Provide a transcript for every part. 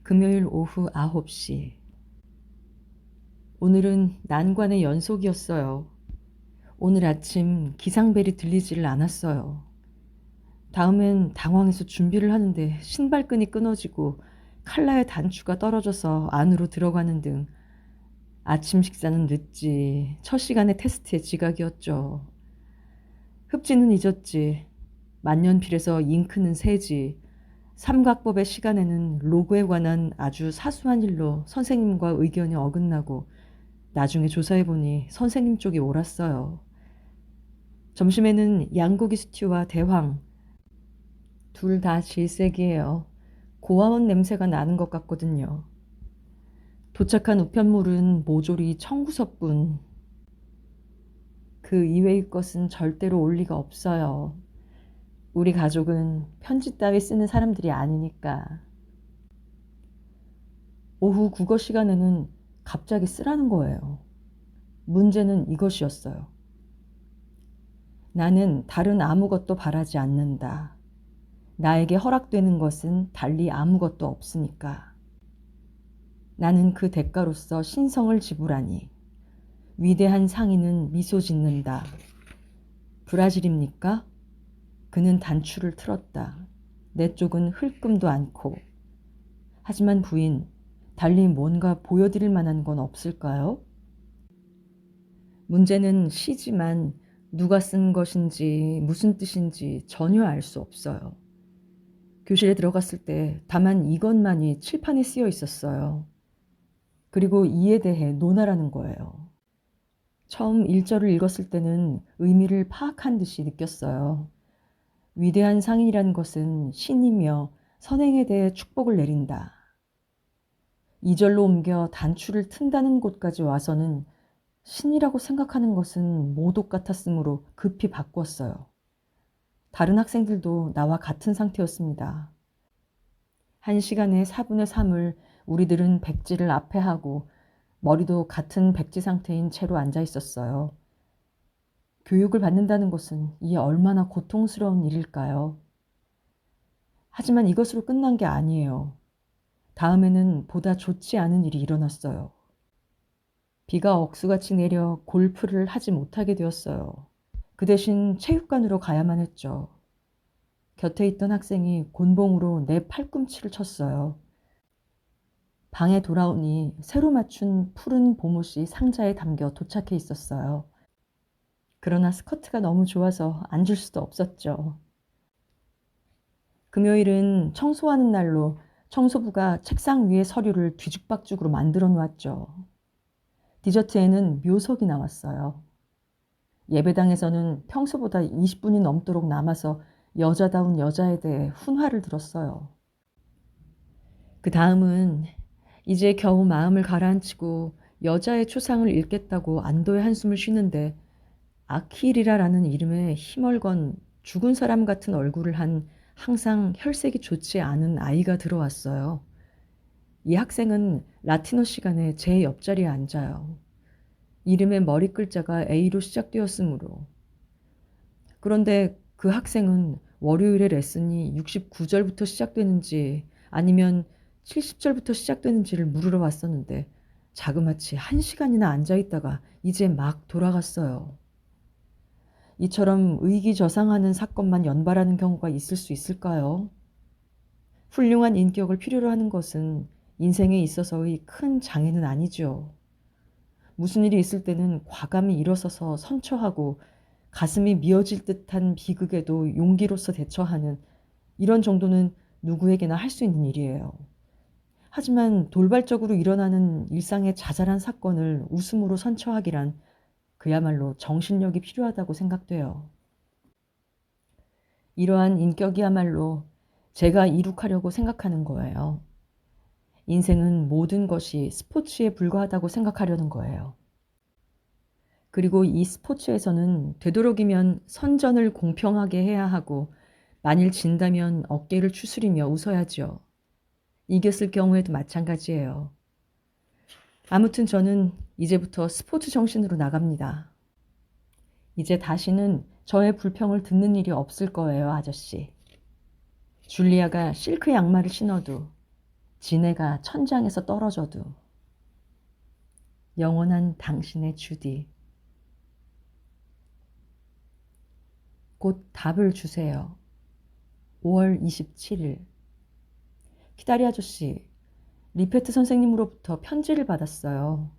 금요일 오후 9시. 오늘은 난관의 연속이었어요. 오늘 아침 기상벨이 들리지를 않았어요. 다음엔 당황해서 준비를 하는데 신발끈이 끊어지고 칼라의 단추가 떨어져서 안으로 들어가는 등 아침 식사는 늦지, 첫 시간의 테스트에 지각이었죠. 흡지는 잊었지, 만년필에서 잉크는 새지, 삼각법의 시간에는 로그에 관한 아주 사소한 일로 선생님과 의견이 어긋나고 나중에 조사해보니 선생님 쪽이 옳았어요. 점심에는 양고기 스튜와 대황, 둘 다 질색이에요. 고아원 냄새가 나는 것 같거든요. 도착한 우편물은 모조리 청구서뿐. 그 이외의 것은 절대로 올 리가 없어요. 우리 가족은 편지 따위 쓰는 사람들이 아니니까. 오후 국어 시간에는 갑자기 쓰라는 거예요. 문제는 이것이었어요. 나는 다른 아무것도 바라지 않는다. 나에게 허락되는 것은 달리 아무것도 없으니까. 나는 그 대가로서 신성을 지불하니 위대한 상인은 미소 짓는다. 브라질입니까? 그는 단추를 틀었다. 내 쪽은 흘끔도 않고. 하지만 부인, 달리 뭔가 보여드릴 만한 건 없을까요? 문제는 시지만 누가 쓴 것인지 무슨 뜻인지 전혀 알 수 없어요. 교실에 들어갔을 때 다만 이것만이 칠판에 쓰여 있었어요. 그리고 이에 대해 논하라는 거예요. 처음 1절을 읽었을 때는 의미를 파악한 듯이 느꼈어요. 위대한 상인이란 것은 신이며 선행에 대해 축복을 내린다. 2절로 옮겨 단추를 튼다는 곳까지 와서는 신이라고 생각하는 것은 모독 같았으므로 급히 바꾸었어요. 다른 학생들도 나와 같은 상태였습니다. 1시간에 4분의 3을 우리들은 백지를 앞에 하고 머리도 같은 백지 상태인 채로 앉아 있었어요. 교육을 받는다는 것은 이게 얼마나 고통스러운 일일까요? 하지만 이것으로 끝난 게 아니에요. 다음에는 보다 좋지 않은 일이 일어났어요. 비가 억수같이 내려 골프를 하지 못하게 되었어요. 그 대신 체육관으로 가야만 했죠. 곁에 있던 학생이 곤봉으로 내 팔꿈치를 쳤어요. 방에 돌아오니 새로 맞춘 푸른 보못이 상자에 담겨 도착해 있었어요. 그러나 스커트가 너무 좋아서 앉을 수도 없었죠. 금요일은 청소하는 날로 청소부가 책상 위에 서류를 뒤죽박죽으로 만들어 놓았죠. 디저트에는 묘석이 나왔어요. 예배당에서는 평소보다 20분이 넘도록 남아서 여자다운 여자에 대해 훈화를 들었어요. 그 다음은 이제 겨우 마음을 가라앉히고 여자의 초상을 읽겠다고 안도의 한숨을 쉬는데 아키리라라는 이름에 희멀건 죽은 사람 같은 얼굴을 한 항상 혈색이 좋지 않은 아이가 들어왔어요. 이 학생은 라틴어 시간에 제 옆자리에 앉아요. 이름의 머리 글자가 A로 시작되었으므로. 그런데 그 학생은 월요일에 레슨이 69절부터 시작되는지 아니면 70절부터 시작되는지를 물으러 왔었는데 자그마치 1시간이나 앉아있다가 이제 막 돌아갔어요. 이처럼 의기저상하는 사건만 연발하는 경우가 있을 수 있을까요? 훌륭한 인격을 필요로 하는 것은 인생에 있어서의 큰 장애는 아니죠. 무슨 일이 있을 때는 과감히 일어서서 선처하고 가슴이 미어질 듯한 비극에도 용기로서 대처하는 이런 정도는 누구에게나 할 수 있는 일이에요. 하지만 돌발적으로 일어나는 일상의 자잘한 사건을 웃음으로 선처하기란 그야말로 정신력이 필요하다고 생각돼요. 이러한 인격이야말로 제가 이룩하려고 생각하는 거예요. 인생은 모든 것이 스포츠에 불과하다고 생각하려는 거예요. 그리고 이 스포츠에서는 되도록이면 선전을 공평하게 해야 하고 만일 진다면 어깨를 추스리며 웃어야죠. 이겼을 경우에도 마찬가지예요. 아무튼 저는 이제부터 스포츠 정신으로 나갑니다. 이제 다시는 저의 불평을 듣는 일이 없을 거예요, 아저씨. 줄리아가 실크 양말을 신어도 지네가 천장에서 떨어져도. 영원한 당신의 주디. 곧 답을 주세요. 5월 27일. 키다리 아저씨, 리페트 선생님으로부터 편지를 받았어요.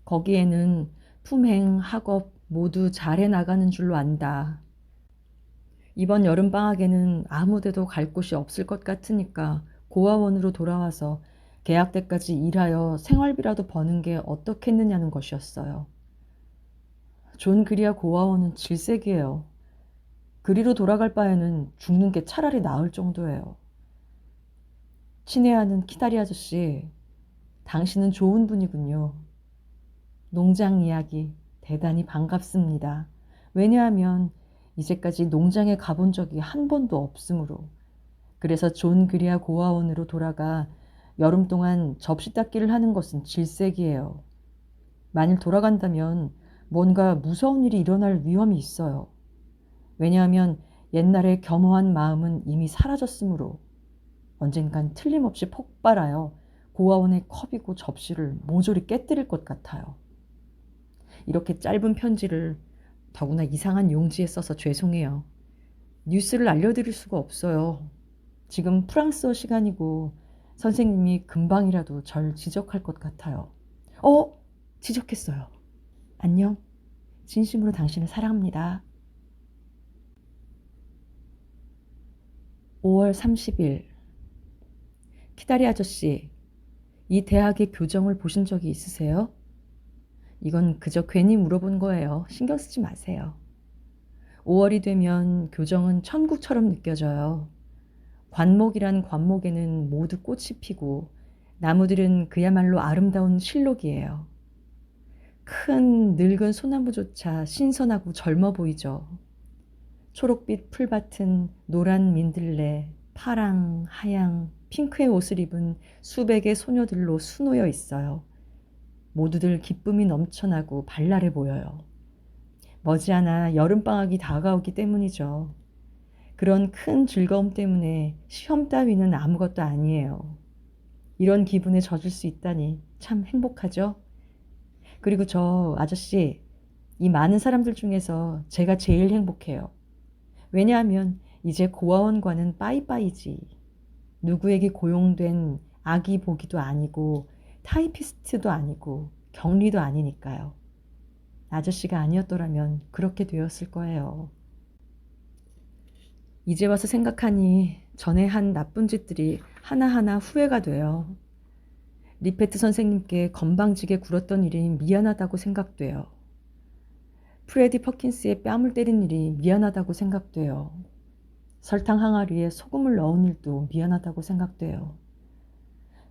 거기에는 품행, 학업 모두 잘해 나가는 줄로 안다. 이번 여름방학에는 아무 데도 갈 곳이 없을 것 같으니까 고아원으로 돌아와서 계약 때까지 일하여 생활비라도 버는 게 어떻겠느냐는 것이었어요. 존 그리아 고아원은 질색이에요. 그리로 돌아갈 바에는 죽는 게 차라리 나을 정도예요. 친애하는 키다리 아저씨, 당신은 좋은 분이군요. 농장 이야기 대단히 반갑습니다. 왜냐하면 이제까지 농장에 가본 적이 한 번도 없으므로. 그래서 존 그리아 고아원으로 돌아가 여름 동안 접시 닦기를 하는 것은 질색이에요. 만일 돌아간다면 뭔가 무서운 일이 일어날 위험이 있어요. 왜냐하면 옛날의 겸허한 마음은 이미 사라졌으므로 언젠간 틀림없이 폭발하여 고아원의 컵이고 접시를 모조리 깨뜨릴 것 같아요. 이렇게 짧은 편지를 더구나 이상한 용지에 써서 죄송해요. 뉴스를 알려드릴 수가 없어요. 지금 프랑스어 시간이고 선생님이 금방이라도 절 지적할 것 같아요. 지적했어요. 안녕. 진심으로 당신을 사랑합니다. 5월 30일. 키다리 아저씨, 이 대학의 교정을 보신 적이 있으세요? 이건 그저 괜히 물어본 거예요. 신경 쓰지 마세요. 5월이 되면 교정은 천국처럼 느껴져요. 관목이란 관목에는 모두 꽃이 피고 나무들은 그야말로 아름다운 실록이에요. 큰 늙은 소나무조차 신선하고 젊어 보이죠. 초록빛 풀밭은 노란 민들레, 파랑, 하양, 핑크의 옷을 입은 수백의 소녀들로 수놓여 있어요. 모두들 기쁨이 넘쳐나고 발랄해 보여요. 머지않아 여름방학이 다가오기 때문이죠. 그런 큰 즐거움 때문에 시험 따위는 아무것도 아니에요. 이런 기분에 젖을 수 있다니 참 행복하죠? 그리고 저 아저씨, 이 많은 사람들 중에서 제가 제일 행복해요. 왜냐하면 이제 고아원과는 빠이빠이지. 누구에게 고용된 아기 보기도 아니고 타이피스트도 아니고 격리도 아니니까요. 아저씨가 아니었더라면 그렇게 되었을 거예요. 이제 와서 생각하니 전에 한 나쁜 짓들이 하나하나 후회가 돼요. 리페트 선생님께 건방지게 굴었던 일이 미안하다고 생각돼요. 프레디 퍼킨스의 뺨을 때린 일이 미안하다고 생각돼요. 설탕 항아리에 소금을 넣은 일도 미안하다고 생각돼요.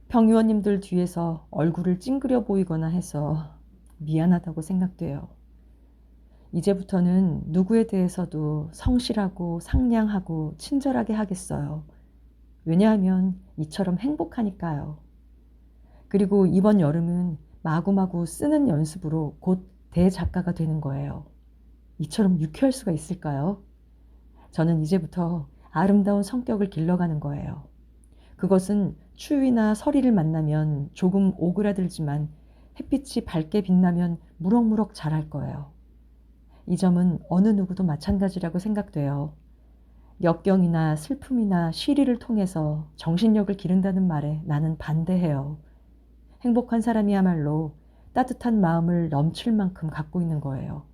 평의원님들 뒤에서 얼굴을 찡그려 보이거나 해서 미안하다고 생각돼요. 이제부터는 누구에 대해서도 성실하고 상냥하고 친절하게 하겠어요. 왜냐하면 이처럼 행복하니까요. 그리고 이번 여름은 마구마구 쓰는 연습으로 곧 대작가가 되는 거예요. 이처럼 유쾌할 수가 있을까요? 저는 이제부터 아름다운 성격을 길러가는 거예요. 그것은 추위나 서리를 만나면 조금 오그라들지만 햇빛이 밝게 빛나면 무럭무럭 자랄 거예요. 이 점은 어느 누구도 마찬가지라고 생각돼요. 역경이나 슬픔이나 시리를 통해서 정신력을 기른다는 말에 나는 반대해요. 행복한 사람이야말로 따뜻한 마음을 넘칠 만큼 갖고 있는 거예요.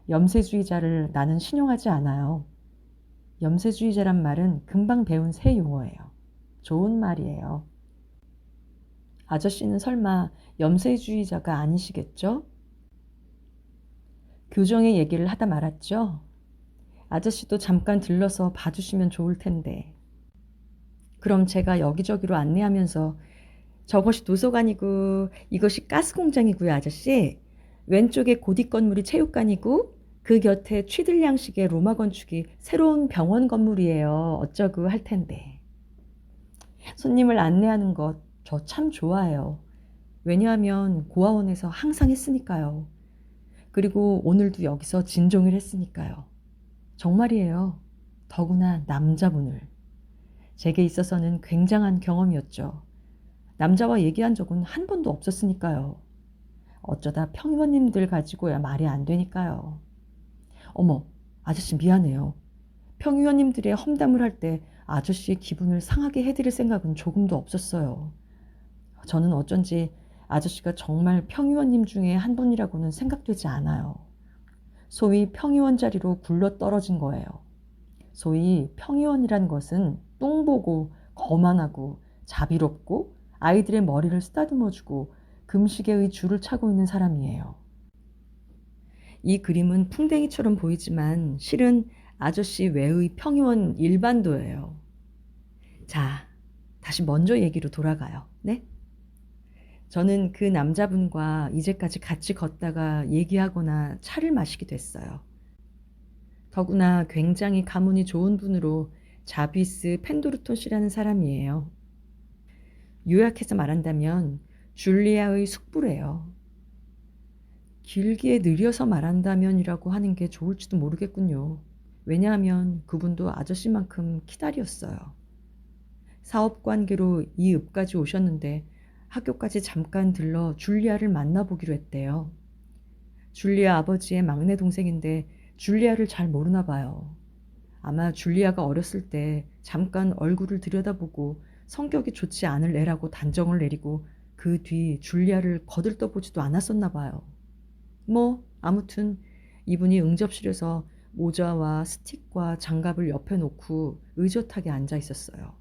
염세주의자를 나는 신용하지 않아요. 염세주의자란 말은 금방 배운 새 용어예요. 좋은 말이에요. 아저씨는 설마 염세주의자가 아니시겠죠? 교정의 얘기를 하다 말았죠? 아저씨도 잠깐 들러서 봐주시면 좋을 텐데. 그럼 제가 여기저기로 안내하면서 저것이 도서관이고 이것이 가스공장이고요, 아저씨. 왼쪽에 고딕 건물이 체육관이고 그 곁에 취들 양식의 로마 건축이 새로운 병원 건물이에요. 어쩌고 할 텐데. 손님을 안내하는 것 저 참 좋아해요. 왜냐하면 고아원에서 항상 했으니까요. 그리고 오늘도 여기서 진종을 했으니까요. 정말이에요. 더구나 남자분을. 제게 있어서는 굉장한 경험이었죠. 남자와 얘기한 적은 한 번도 없었으니까요. 어쩌다 평의원님들 가지고야 말이 안 되니까요. 어머, 아저씨 미안해요. 평의원님들의 험담을 할 때 아저씨의 기분을 상하게 해드릴 생각은 조금도 없었어요. 저는 어쩐지 아저씨가 정말 평의원님 중에 한 분이라고는 생각되지 않아요. 소위 평의원 자리로 굴러 떨어진 거예요. 소위 평의원이란 것은 똥보고 거만하고 자비롭고 아이들의 머리를 쓰다듬어주고 금시계의 줄을 차고 있는 사람이에요. 이 그림은 풍뎅이처럼 보이지만 실은 아저씨 외의 평의원 일반도예요. 자, 다시 먼저 얘기로 돌아가요. 네? 저는 그 남자분과 이제까지 같이 걷다가 얘기하거나 차를 마시게 됐어요. 더구나 굉장히 가문이 좋은 분으로 자비스 펜도르톤 씨라는 사람이에요. 요약해서 말한다면 줄리아의 숙부래요. 길게 느려서 말한다면이라고 하는 게 좋을지도 모르겠군요. 왜냐하면 그분도 아저씨만큼 키다리였어요. 사업 관계로 이 읍까지 오셨는데 학교까지 잠깐 들러 줄리아를 만나보기로 했대요. 줄리아 아버지의 막내 동생인데 줄리아를 잘 모르나 봐요. 아마 줄리아가 어렸을 때 잠깐 얼굴을 들여다보고 성격이 좋지 않을 애라고 단정을 내리고 그 뒤 줄리아를 거들떠보지도 않았었나 봐요. 아무튼 이분이 응접실에서 모자와 스틱과 장갑을 옆에 놓고 의젓하게 앉아 있었어요.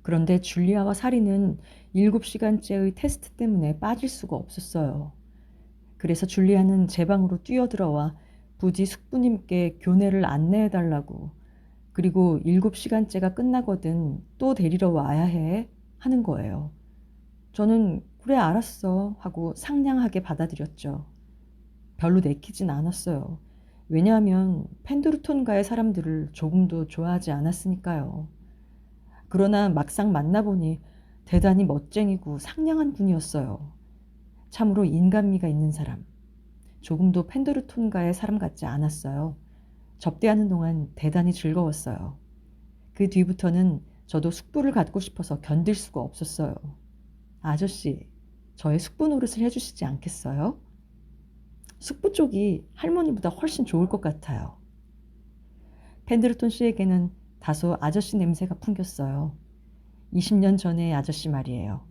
그런데 줄리아와 사리는 7시간째의 테스트 때문에 빠질 수가 없었어요. 그래서 줄리아는 제 방으로 뛰어들어와 부디 숙부님께 교내를 안내해달라고, 그리고 7시간째가 끝나거든 또 데리러 와야 해 하는 거예요. 저는 그래 알았어 하고 상냥하게 받아들였죠. 별로 내키진 않았어요. 왜냐하면 펜드루톤가의 사람들을 조금도 좋아하지 않았으니까요. 그러나 막상 만나보니 대단히 멋쟁이고 상냥한 분이었어요. 참으로 인간미가 있는 사람. 조금도 펜드루톤가의 사람 같지 않았어요. 접대하는 동안 대단히 즐거웠어요. 그 뒤부터는 저도 숙부를 갖고 싶어서 견딜 수가 없었어요. 아저씨, 저의 숙부 노릇을 해주시지 않겠어요? 숙부 쪽이 할머니보다 훨씬 좋을 것 같아요. 펜드루톤 씨에게는 다소 아저씨 냄새가 풍겼어요. 20년 전의 아저씨 말이에요.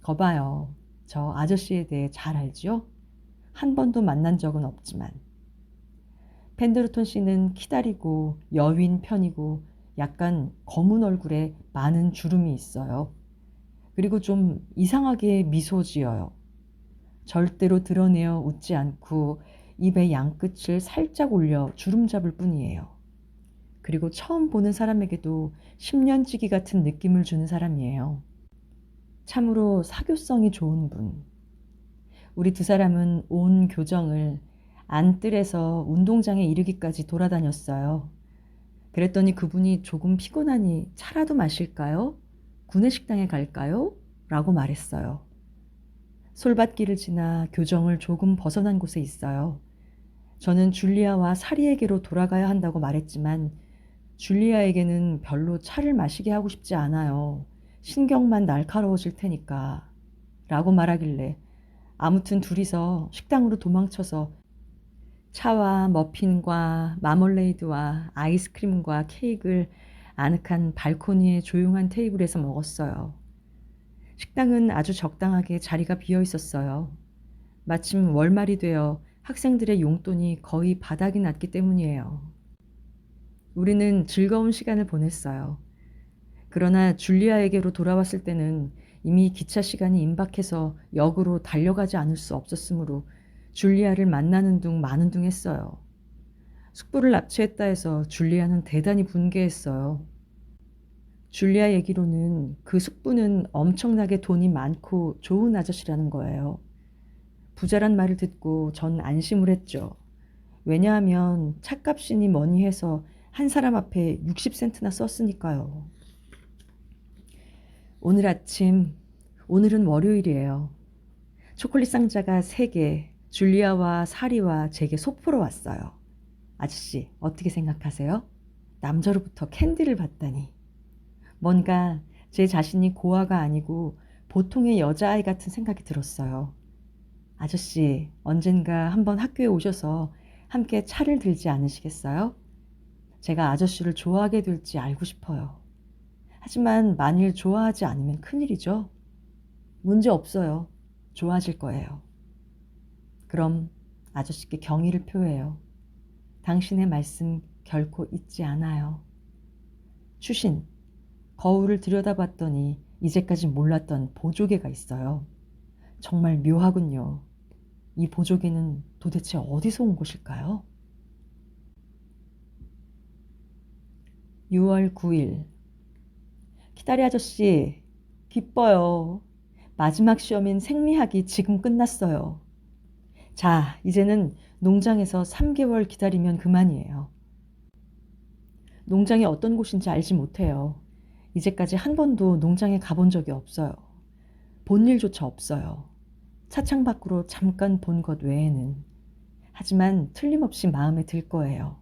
거봐요. 저 아저씨에 대해 잘 알지요? 한 번도 만난 적은 없지만. 펜드루톤 씨는 키다리고 여윈 편이고 약간 검은 얼굴에 많은 주름이 있어요. 그리고 좀 이상하게 미소 지어요. 절대로 드러내어 웃지 않고 입의 양끝을 살짝 올려 주름 잡을 뿐이에요. 그리고 처음 보는 사람에게도 10년지기 같은 느낌을 주는 사람이에요. 참으로 사교성이 좋은 분. 우리 두 사람은 온 교정을 안뜰에서 운동장에 이르기까지 돌아다녔어요. 그랬더니 그분이 조금 피곤하니 차라도 마실까요? 구내식당에 갈까요? 라고 말했어요. 솔밭길을 지나 교정을 조금 벗어난 곳에 있어요. 저는 줄리아와 사리에게로 돌아가야 한다고 말했지만 줄리아에게는 별로 차를 마시게 하고 싶지 않아요. 신경만 날카로워질 테니까. 라고 말하길래 아무튼 둘이서 식당으로 도망쳐서 차와 머핀과 마멀레이드와 아이스크림과 케이크를 아늑한 발코니의 조용한 테이블에서 먹었어요. 식당은 아주 적당하게 자리가 비어 있었어요. 마침 월말이 되어 학생들의 용돈이 거의 바닥이 났기 때문이에요. 우리는 즐거운 시간을 보냈어요. 그러나 줄리아에게로 돌아왔을 때는 이미 기차 시간이 임박해서 역으로 달려가지 않을 수 없었으므로 줄리아를 만나는 둥 마는 둥 했어요. 숙부를 납치했다 해서 줄리아는 대단히 분개했어요. 줄리아 얘기로는 그 숙부는 엄청나게 돈이 많고 좋은 아저씨라는 거예요. 부자란 말을 듣고 전 안심을 했죠. 왜냐하면 차값이니 뭐니 해서 한 사람 앞에 60센트나 썼으니까요. 오늘 아침, 오늘은 월요일이에요. 초콜릿 상자가 3개, 줄리아와 사리와 제게 소포로 왔어요. 아저씨, 어떻게 생각하세요? 남자로부터 캔디를 받다니. 뭔가 제 자신이 고아가 아니고 보통의 여자아이 같은 생각이 들었어요. 아저씨, 언젠가 한번 학교에 오셔서 함께 차를 들지 않으시겠어요? 제가 아저씨를 좋아하게 될지 알고 싶어요. 하지만 만일 좋아하지 않으면 큰일이죠. 문제 없어요. 좋아하실 거예요. 그럼 아저씨께 경의를 표해요. 당신의 말씀 결코 잊지 않아요. 추신, 거울을 들여다봤더니 이제까지 몰랐던 보조개가 있어요. 정말 묘하군요. 이 보조개는 도대체 어디서 온 것일까요? 6월 9일. 키다리 아저씨, 기뻐요. 마지막 시험인 생리학이 지금 끝났어요. 자, 이제는 농장에서 3개월 기다리면 그만이에요. 농장이 어떤 곳인지 알지 못해요. 이제까지 한 번도 농장에 가본 적이 없어요. 본 일조차 없어요. 차창 밖으로 잠깐 본 것 외에는. 하지만 틀림없이 마음에 들 거예요.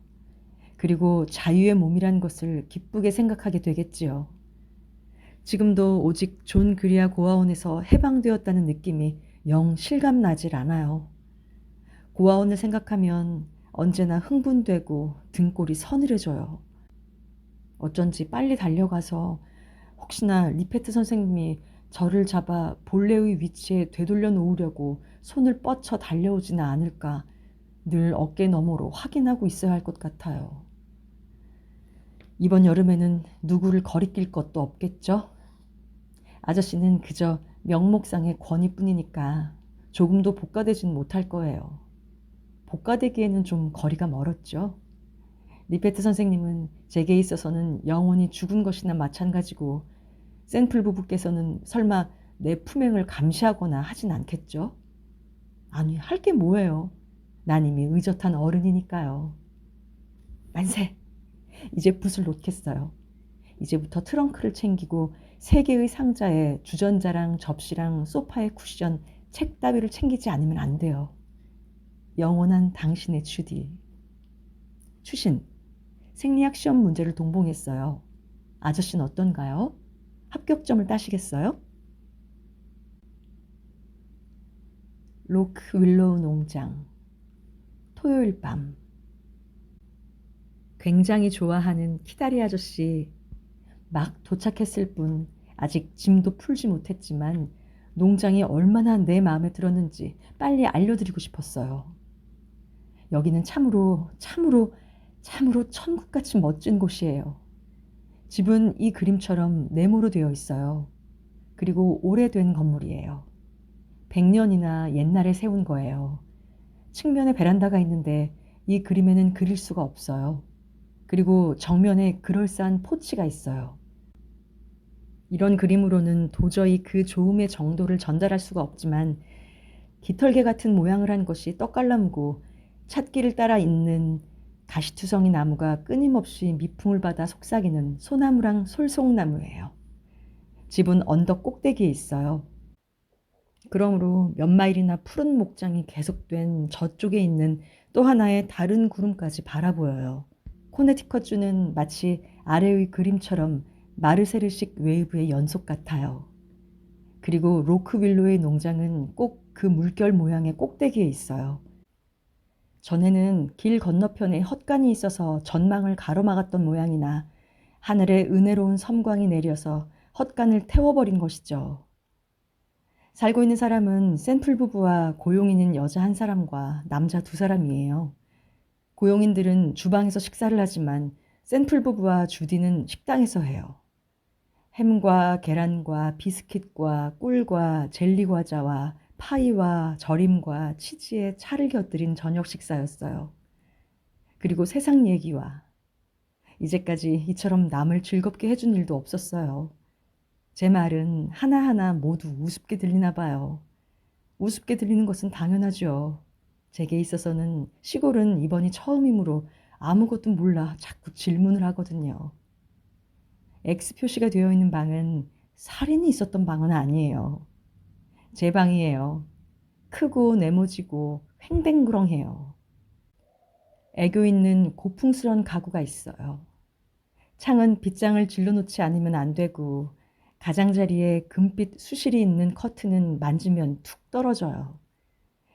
그리고 자유의 몸이란 것을 기쁘게 생각하게 되겠지요. 지금도 오직 존 그리아 고아원에서 해방되었다는 느낌이 영 실감나질 않아요. 고아원을 생각하면 언제나 흥분되고 등골이 서늘해져요. 어쩐지 빨리 달려가서 혹시나 리페트 선생님이 저를 잡아 본래의 위치에 되돌려 놓으려고 손을 뻗쳐 달려오지는 않을까 늘 어깨 너머로 확인하고 있어야 할 것 같아요. 이번 여름에는 누구를 거리낄 것도 없겠죠? 아저씨는 그저 명목상의 권위뿐이니까 조금도 복가되진 못할 거예요. 복가되기에는 좀 거리가 멀었죠. 리페트 선생님은 제게 있어서는 영원히 죽은 것이나 마찬가지고 샌플 부부께서는 설마 내 품행을 감시하거나 하진 않겠죠? 아니, 할 게 뭐예요. 난 이미 의젓한 어른이니까요. 만세! 이제 붓을 놓겠어요. 이제부터 트렁크를 챙기고 3개의 상자에 주전자랑 접시랑 소파의 쿠션, 책 따위를 챙기지 않으면 안 돼요. 영원한 당신의 주디. 추신, 생리학 시험 문제를 동봉했어요. 아저씨는 어떤가요? 합격점을 따시겠어요? 로크 윌로우 농장. 토요일 밤. 굉장히 좋아하는 키다리 아저씨. 막 도착했을 뿐 아직 짐도 풀지 못했지만 농장이 얼마나 내 마음에 들었는지 빨리 알려드리고 싶었어요. 여기는 참으로 천국같이 멋진 곳이에요. 집은 이 그림처럼 네모로 되어 있어요. 그리고 오래된 건물이에요. 100년이나 옛날에 세운 거예요. 측면에 베란다가 있는데 이 그림에는 그릴 수가 없어요. 그리고 정면에 그럴싸한 포치가 있어요. 이런 그림으로는 도저히 그 좋음의 정도를 전달할 수가 없지만 깃털개 같은 모양을 한 것이 떡갈나무고 찻길을 따라 있는 가시투성이 나무가 끊임없이 미풍을 받아 속삭이는 소나무랑 솔송나무예요. 집은 언덕 꼭대기에 있어요. 그러므로 몇 마일이나 푸른 목장이 계속된 저쪽에 있는 또 하나의 다른 구름까지 바라보여요. 코네티컷주는 마치 아래의 그림처럼 마르세르식 웨이브의 연속 같아요. 그리고 로크윌로의 농장은 꼭 그 물결 모양의 꼭대기에 있어요. 전에는 길 건너편에 헛간이 있어서 전망을 가로막았던 모양이나 하늘에 은혜로운 섬광이 내려서 헛간을 태워버린 것이죠. 살고 있는 사람은 샌플 부부와 고용인인 여자 한 사람과 남자 2사람이에요. 고용인들은 주방에서 식사를 하지만 샌플 부부와 주디는 식당에서 해요. 햄과 계란과 비스킷과 꿀과 젤리 과자와 파이와 절임과 치즈에 차를 곁들인 저녁 식사였어요. 그리고 세상 얘기와 이제까지 이처럼 남을 즐겁게 해준 일도 없었어요. 제 말은 하나하나 모두 우습게 들리나 봐요. 우습게 들리는 것은 당연하죠. 제게 있어서는 시골은 이번이 처음이므로 아무것도 몰라 자꾸 질문을 하거든요. X 표시가 되어 있는 방은 살인이 있었던 방은 아니에요. 제 방이에요. 크고 네모지고 횡댕그렁해요. 애교 있는 고풍스런 가구가 있어요. 창은 빗장을 질러놓지 않으면 안 되고 가장자리에 금빛 수실이 있는 커튼은 만지면 툭 떨어져요.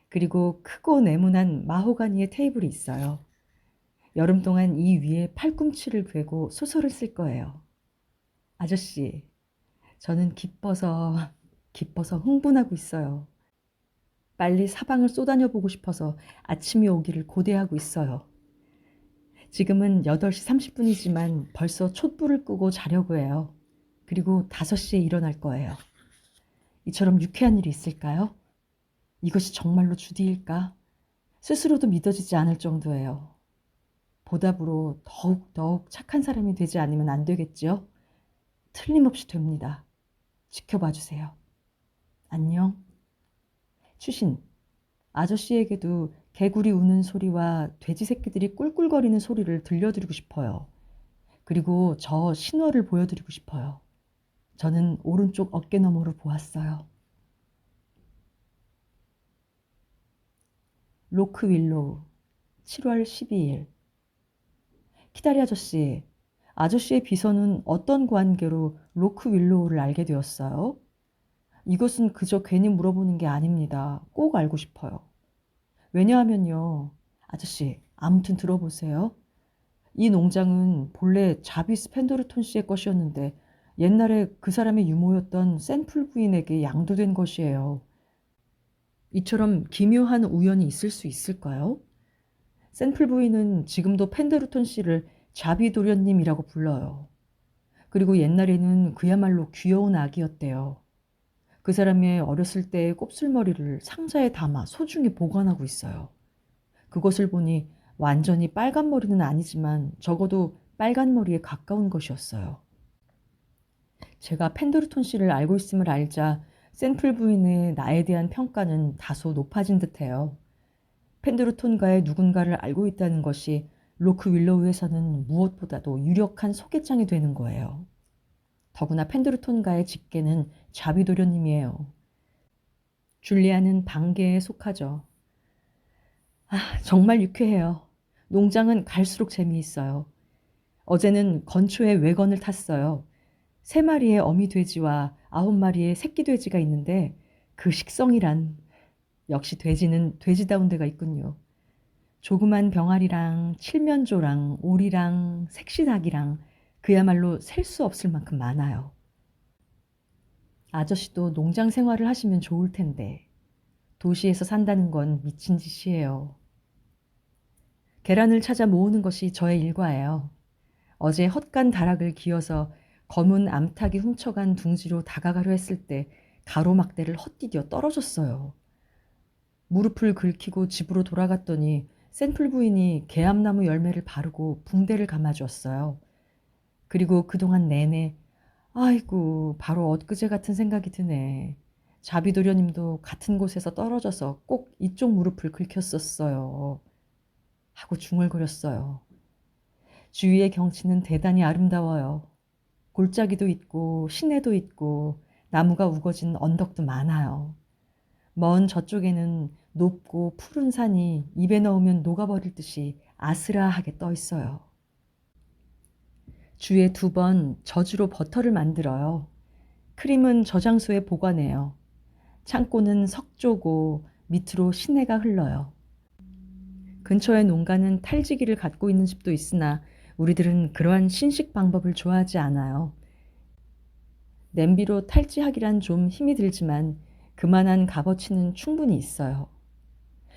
그리고 크고 네모난 마호가니의 테이블이 있어요. 여름 동안 이 위에 팔꿈치를 괴고 소설을 쓸 거예요. 아저씨, 저는 기뻐서 흥분하고 있어요. 빨리 사방을 쏘다녀 보고 싶어서 아침이 오기를 고대하고 있어요. 지금은 8시 30분이지만 벌써 촛불을 끄고 자려고 해요. 그리고 5시에 일어날 거예요. 이처럼 유쾌한 일이 있을까요? 이것이 정말로 주디일까? 스스로도 믿어지지 않을 정도예요. 보답으로 더욱 착한 사람이 되지 않으면 안 되겠지요? 틀림없이 됩니다. 지켜봐 주세요. 안녕. 추신, 아저씨에게도 개구리 우는 소리와 돼지 새끼들이 꿀꿀거리는 소리를 들려드리고 싶어요. 그리고 저 신호를 보여드리고 싶어요. 저는 오른쪽 어깨 너머로 보았어요. 로크윌로우, 7월 12일. 키다리 아저씨, 아저씨의 비서는 어떤 관계로 로크윌로우를 알게 되었어요? 이것은 그저 괜히 물어보는 게 아닙니다. 꼭 알고 싶어요. 왜냐하면요. 아저씨, 아무튼 들어보세요. 이 농장은 본래 자비스 펜더르톤 씨의 것이었는데 옛날에 그 사람의 유모였던 샌플 부인에게 양도된 것이에요. 이처럼 기묘한 우연이 있을 수 있을까요? 샌플 부인은 지금도 펜더르톤 씨를 자비 도련님이라고 불러요. 그리고 옛날에는 그야말로 귀여운 아기였대요. 그 사람의 어렸을 때의 곱슬머리를 상자에 담아 소중히 보관하고 있어요. 그것을 보니 완전히 빨간 머리는 아니지만 적어도 빨간 머리에 가까운 것이었어요. 제가 펜더르톤 씨를 알고 있음을 알자 샌플 부인의 나에 대한 평가는 다소 높아진 듯해요. 펜더르톤과의 누군가를 알고 있다는 것이 로크 윌로우에서는 무엇보다도 유력한 소개장이 되는 거예요. 더구나 펜더르톤과의 직계는 자비도련님이에요. 줄리아는 반계에 속하죠. 아, 정말 유쾌해요. 농장은 갈수록 재미있어요. 어제는 건초에 외건을 탔어요. 3마리의 어미 돼지와 9마리의 새끼 돼지가 있는데 그 식성이란 역시 돼지는 돼지다운 데가 있군요. 조그만 병아리랑 칠면조랑 오리랑 색시닭이랑 그야말로 셀 수 없을 만큼 많아요. 아저씨도 농장 생활을 하시면 좋을 텐데 도시에서 산다는 건 미친 짓이에요. 계란을 찾아 모으는 것이 저의 일과예요. 어제 헛간 다락을 기어서 검은 암탉이 훔쳐간 둥지로 다가가려 했을 때 가로막대를 헛디뎌 떨어졌어요. 무릎을 긁히고 집으로 돌아갔더니 샌플 부인이 개암나무 열매를 바르고 붕대를 감아주었어요. 그리고 그동안 내내 아이고 바로 엊그제 같은 생각이 드네. 자비도련님도 같은 곳에서 떨어져서 꼭 이쪽 무릎을 긁혔었어요. 하고 중얼거렸어요. 주위의 경치는 대단히 아름다워요. 골짜기도 있고 시내도 있고 나무가 우거진 언덕도 많아요. 먼 저쪽에는 높고 푸른 산이 입에 넣으면 녹아버릴 듯이 아스라하게 떠 있어요. 주에 2번 저주로 버터를 만들어요. 크림은 저장소에 보관해요. 창고는 석조고 밑으로 시내가 흘러요. 근처의 농가는 탈지기를 갖고 있는 집도 있으나 우리들은 그러한 신식 방법을 좋아하지 않아요. 냄비로 탈지하기란 좀 힘이 들지만 그만한 값어치는 충분히 있어요.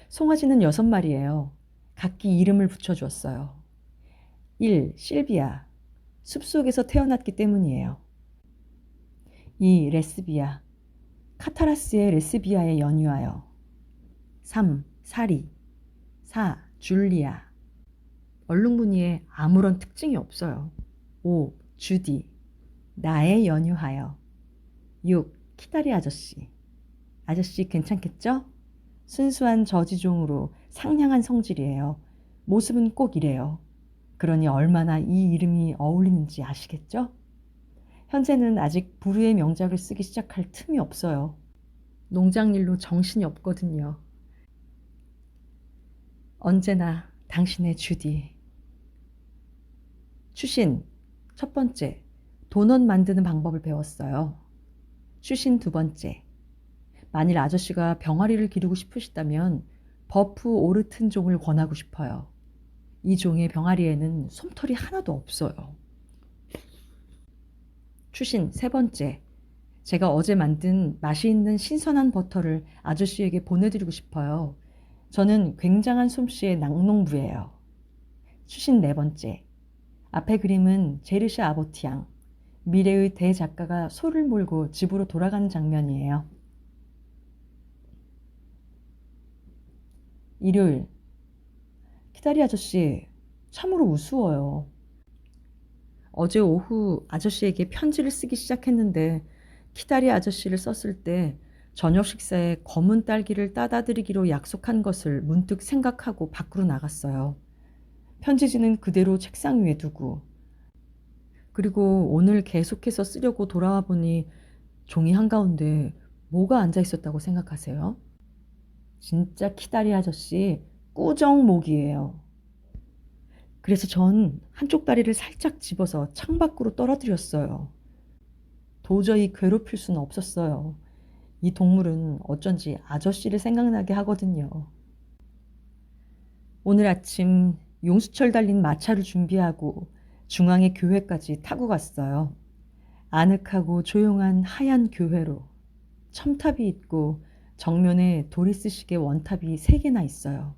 송아지는 6마리예요. 각기 이름을 붙여주었어요. 1. 실비아. 숲속에서 태어났기 때문이에요. 2. 레스비아. 카타라스의 레스비아에 연유하여. 3. 사리. 4. 줄리아. 얼룩무늬에 아무런 특징이 없어요. 5. 주디. 나에 연유하여. 6. 키다리 아저씨. 아저씨 괜찮겠죠? 순수한 저지종으로 상냥한 성질이에요. 모습은 꼭 이래요. 그러니 얼마나 이 이름이 어울리는지 아시겠죠? 현재는 아직 부르의 명작을 쓰기 시작할 틈이 없어요. 농장 일로 정신이 없거든요. 언제나 당신의 주디. 추신, 첫 번째, 도넛 만드는 방법을 배웠어요. 추신 두 번째, 만일 아저씨가 병아리를 기르고 싶으시다면 버프 오르튼 종을 권하고 싶어요. 이 종의 병아리에는 솜털이 하나도 없어요. 추신 세 번째, 제가 어제 만든 맛이 있는 신선한 버터를 아저씨에게 보내드리고 싶어요. 저는 굉장한 솜씨의 낙농부예요. 추신 네 번째, 앞에 그림은 제르시 아보티앙, 미래의 대작가가 소를 몰고 집으로 돌아가는 장면이에요. 일요일, 키다리 아저씨, 참으로 우스워요. 어제 오후 아저씨에게 편지를 쓰기 시작했는데 키다리 아저씨를 썼을 때 저녁 식사에 검은 딸기를 따다 드리기로 약속한 것을 문득 생각하고 밖으로 나갔어요. 편지지는 그대로 책상 위에 두고, 그리고 오늘 계속해서 쓰려고 돌아와 보니 종이 한가운데 뭐가 앉아 있었다고 생각하세요? 진짜 키다리 아저씨 꾸정목이에요. 그래서 전 한쪽 다리를 살짝 집어서 창밖으로 떨어뜨렸어요. 도저히 괴롭힐 수는 없었어요. 이 동물은 어쩐지 아저씨를 생각나게 하거든요. 오늘 아침 용수철 달린 마차를 준비하고 중앙의 교회까지 타고 갔어요. 아늑하고 조용한 하얀 교회로 첨탑이 있고 정면에 도리스식의 원탑이 3개나 있어요.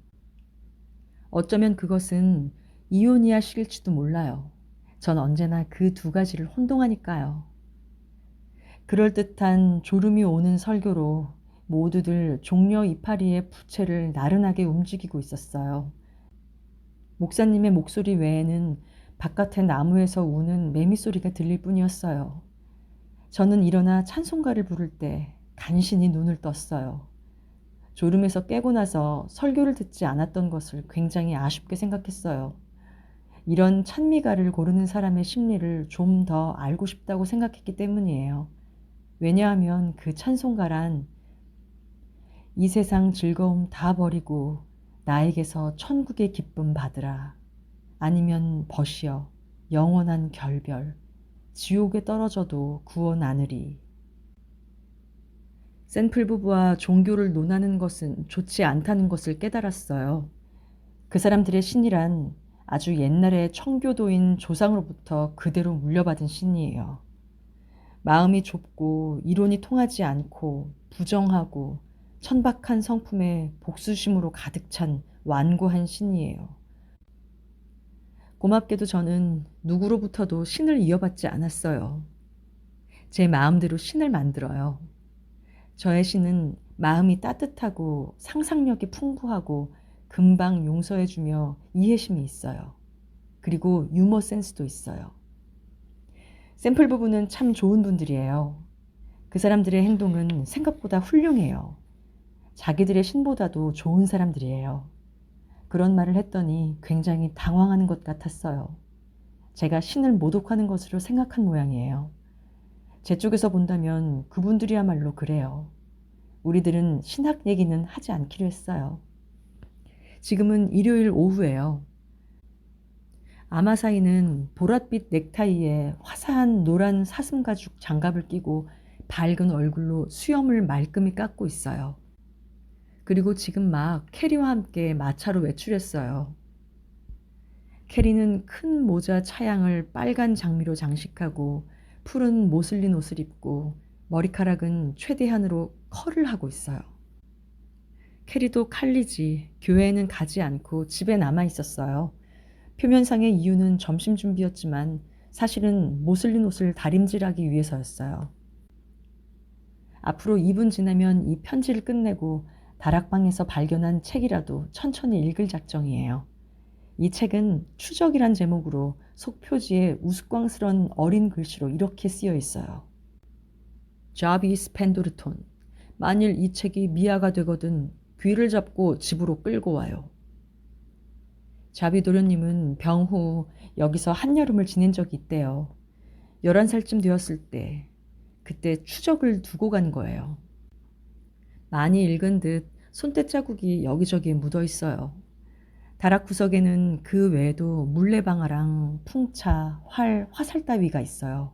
어쩌면 그것은 이오니아식일지도 몰라요. 전 언제나 그 2가지를 혼동하니까요. 그럴듯한 졸음이 오는 설교로 모두들 종려 이파리의 부채를 나른하게 움직이고 있었어요. 목사님의 목소리 외에는 바깥의 나무에서 우는 매미 소리가 들릴 뿐이었어요. 저는 일어나 찬송가를 부를 때 간신히 눈을 떴어요. 졸음에서 깨고 나서 설교를 듣지 않았던 것을 굉장히 아쉽게 생각했어요. 이런 찬미가를 고르는 사람의 심리를 좀 더 알고 싶다고 생각했기 때문이에요. 왜냐하면 그 찬송가란 이 세상 즐거움 다 버리고 나에게서 천국의 기쁨 받으라. 아니면 벗이여 영원한 결별. 지옥에 떨어져도 구원 않으리. 샌플 부부와 종교를 논하는 것은 좋지 않다는 것을 깨달았어요. 그 사람들의 신이란 아주 옛날에 청교도인 조상으로부터 그대로 물려받은 신이에요. 마음이 좁고 이론이 통하지 않고 부정하고 천박한 성품에 복수심으로 가득 찬 완고한 신이에요. 고맙게도 저는 누구로부터도 신을 이어받지 않았어요. 제 마음대로 신을 만들어요. 저의 신은 마음이 따뜻하고 상상력이 풍부하고 금방 용서해주며 이해심이 있어요. 그리고 유머 센스도 있어요. 샘플 부부는 참 좋은 분들이에요. 그 사람들의 행동은 생각보다 훌륭해요. 자기들의 신보다도 좋은 사람들이에요. 그런 말을 했더니 굉장히 당황하는 것 같았어요. 제가 신을 모독하는 것으로 생각한 모양이에요. 제 쪽에서 본다면 그분들이야말로 그래요. 우리들은 신학 얘기는 하지 않기로 했어요. 지금은 일요일 오후예요. 아마사이는 보랏빛 넥타이에 화사한 노란 사슴가죽 장갑을 끼고 밝은 얼굴로 수염을 말끔히 깎고 있어요. 그리고 지금 막 캐리와 함께 마차로 외출했어요. 캐리는 큰 모자 차양을 빨간 장미로 장식하고 푸른 모슬린 옷을 입고 머리카락은 최대한으로 컬을 하고 있어요. 캐리도 칼리지 교회에는 가지 않고 집에 남아 있었어요. 표면상의 이유는 점심 준비였지만 사실은 모슬린 옷을 다림질하기 위해서였어요. 앞으로 2분 지나면 이 편지를 끝내고 다락방에서 발견한 책이라도 천천히 읽을 작정이에요. 이 책은 추적이란 제목으로 속 표지에 우스꽝스런 어린 글씨로 이렇게 쓰여 있어요. 자비스 펜도르톤. 만일 이 책이 미아가 되거든 귀를 잡고 집으로 끌고 와요. 자비 도련님은 병 후 여기서 한여름을 지낸 적이 있대요. 11살쯤 되었을 때 그때 추적을 두고 간 거예요. 많이 읽은 듯 손때 자국이 여기저기에 묻어 있어요. 다락 구석에는 그 외에도 물레방아랑 풍차, 활, 화살 따위가 있어요.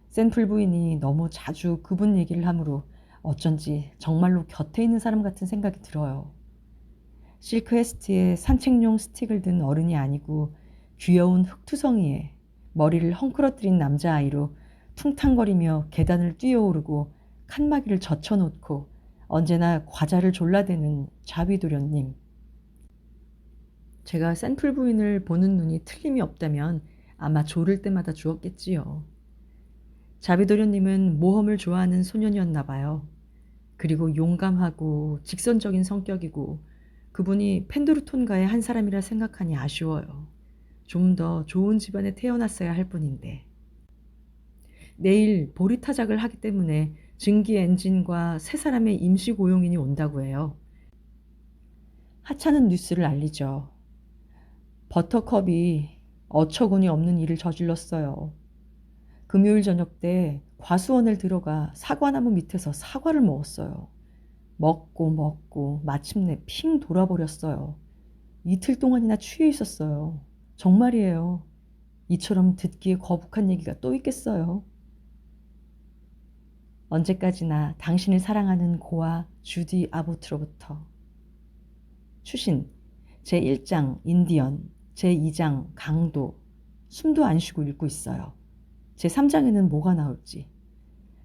샌플 부인이 너무 자주 그분 얘기를 하므로 어쩐지 정말로 곁에 있는 사람 같은 생각이 들어요. 실크 헤스트에 산책용 스틱을 든 어른이 아니고 귀여운 흑투성이에 머리를 헝클어뜨린 남자아이로 퉁탕거리며 계단을 뛰어오르고 칸막이를 젖혀놓고 언제나 과자를 졸라대는 자비도련님. 제가 샌플 부인을 보는 눈이 틀림이 없다면 아마 졸을 때마다 주었겠지요. 자비도련님은 모험을 좋아하는 소년이었나 봐요. 그리고 용감하고 직선적인 성격이고 그분이 펜드루톤가의 한 사람이라 생각하니 아쉬워요. 좀 더 좋은 집안에 태어났어야 할 뿐인데. 내일 보리타작을 하기 때문에 증기 엔진과 세 사람의 임시 고용인이 온다고 해요. 하찮은 뉴스를 알리죠. 버터컵이 어처구니 없는 일을 저질렀어요. 금요일 저녁 때 과수원을 들어가 사과나무 밑에서 사과를 먹었어요. 먹고 마침내 핑 돌아버렸어요. 이틀 동안이나 취해 있었어요. 정말이에요. 이처럼 듣기에 거북한 얘기가 또 있겠어요. 언제까지나 당신을 사랑하는 고아 주디 아보트로부터. 추신 제1장 인디언, 제2장 강도. 숨도 안 쉬고 읽고 있어요. 제3장에는 뭐가 나올지.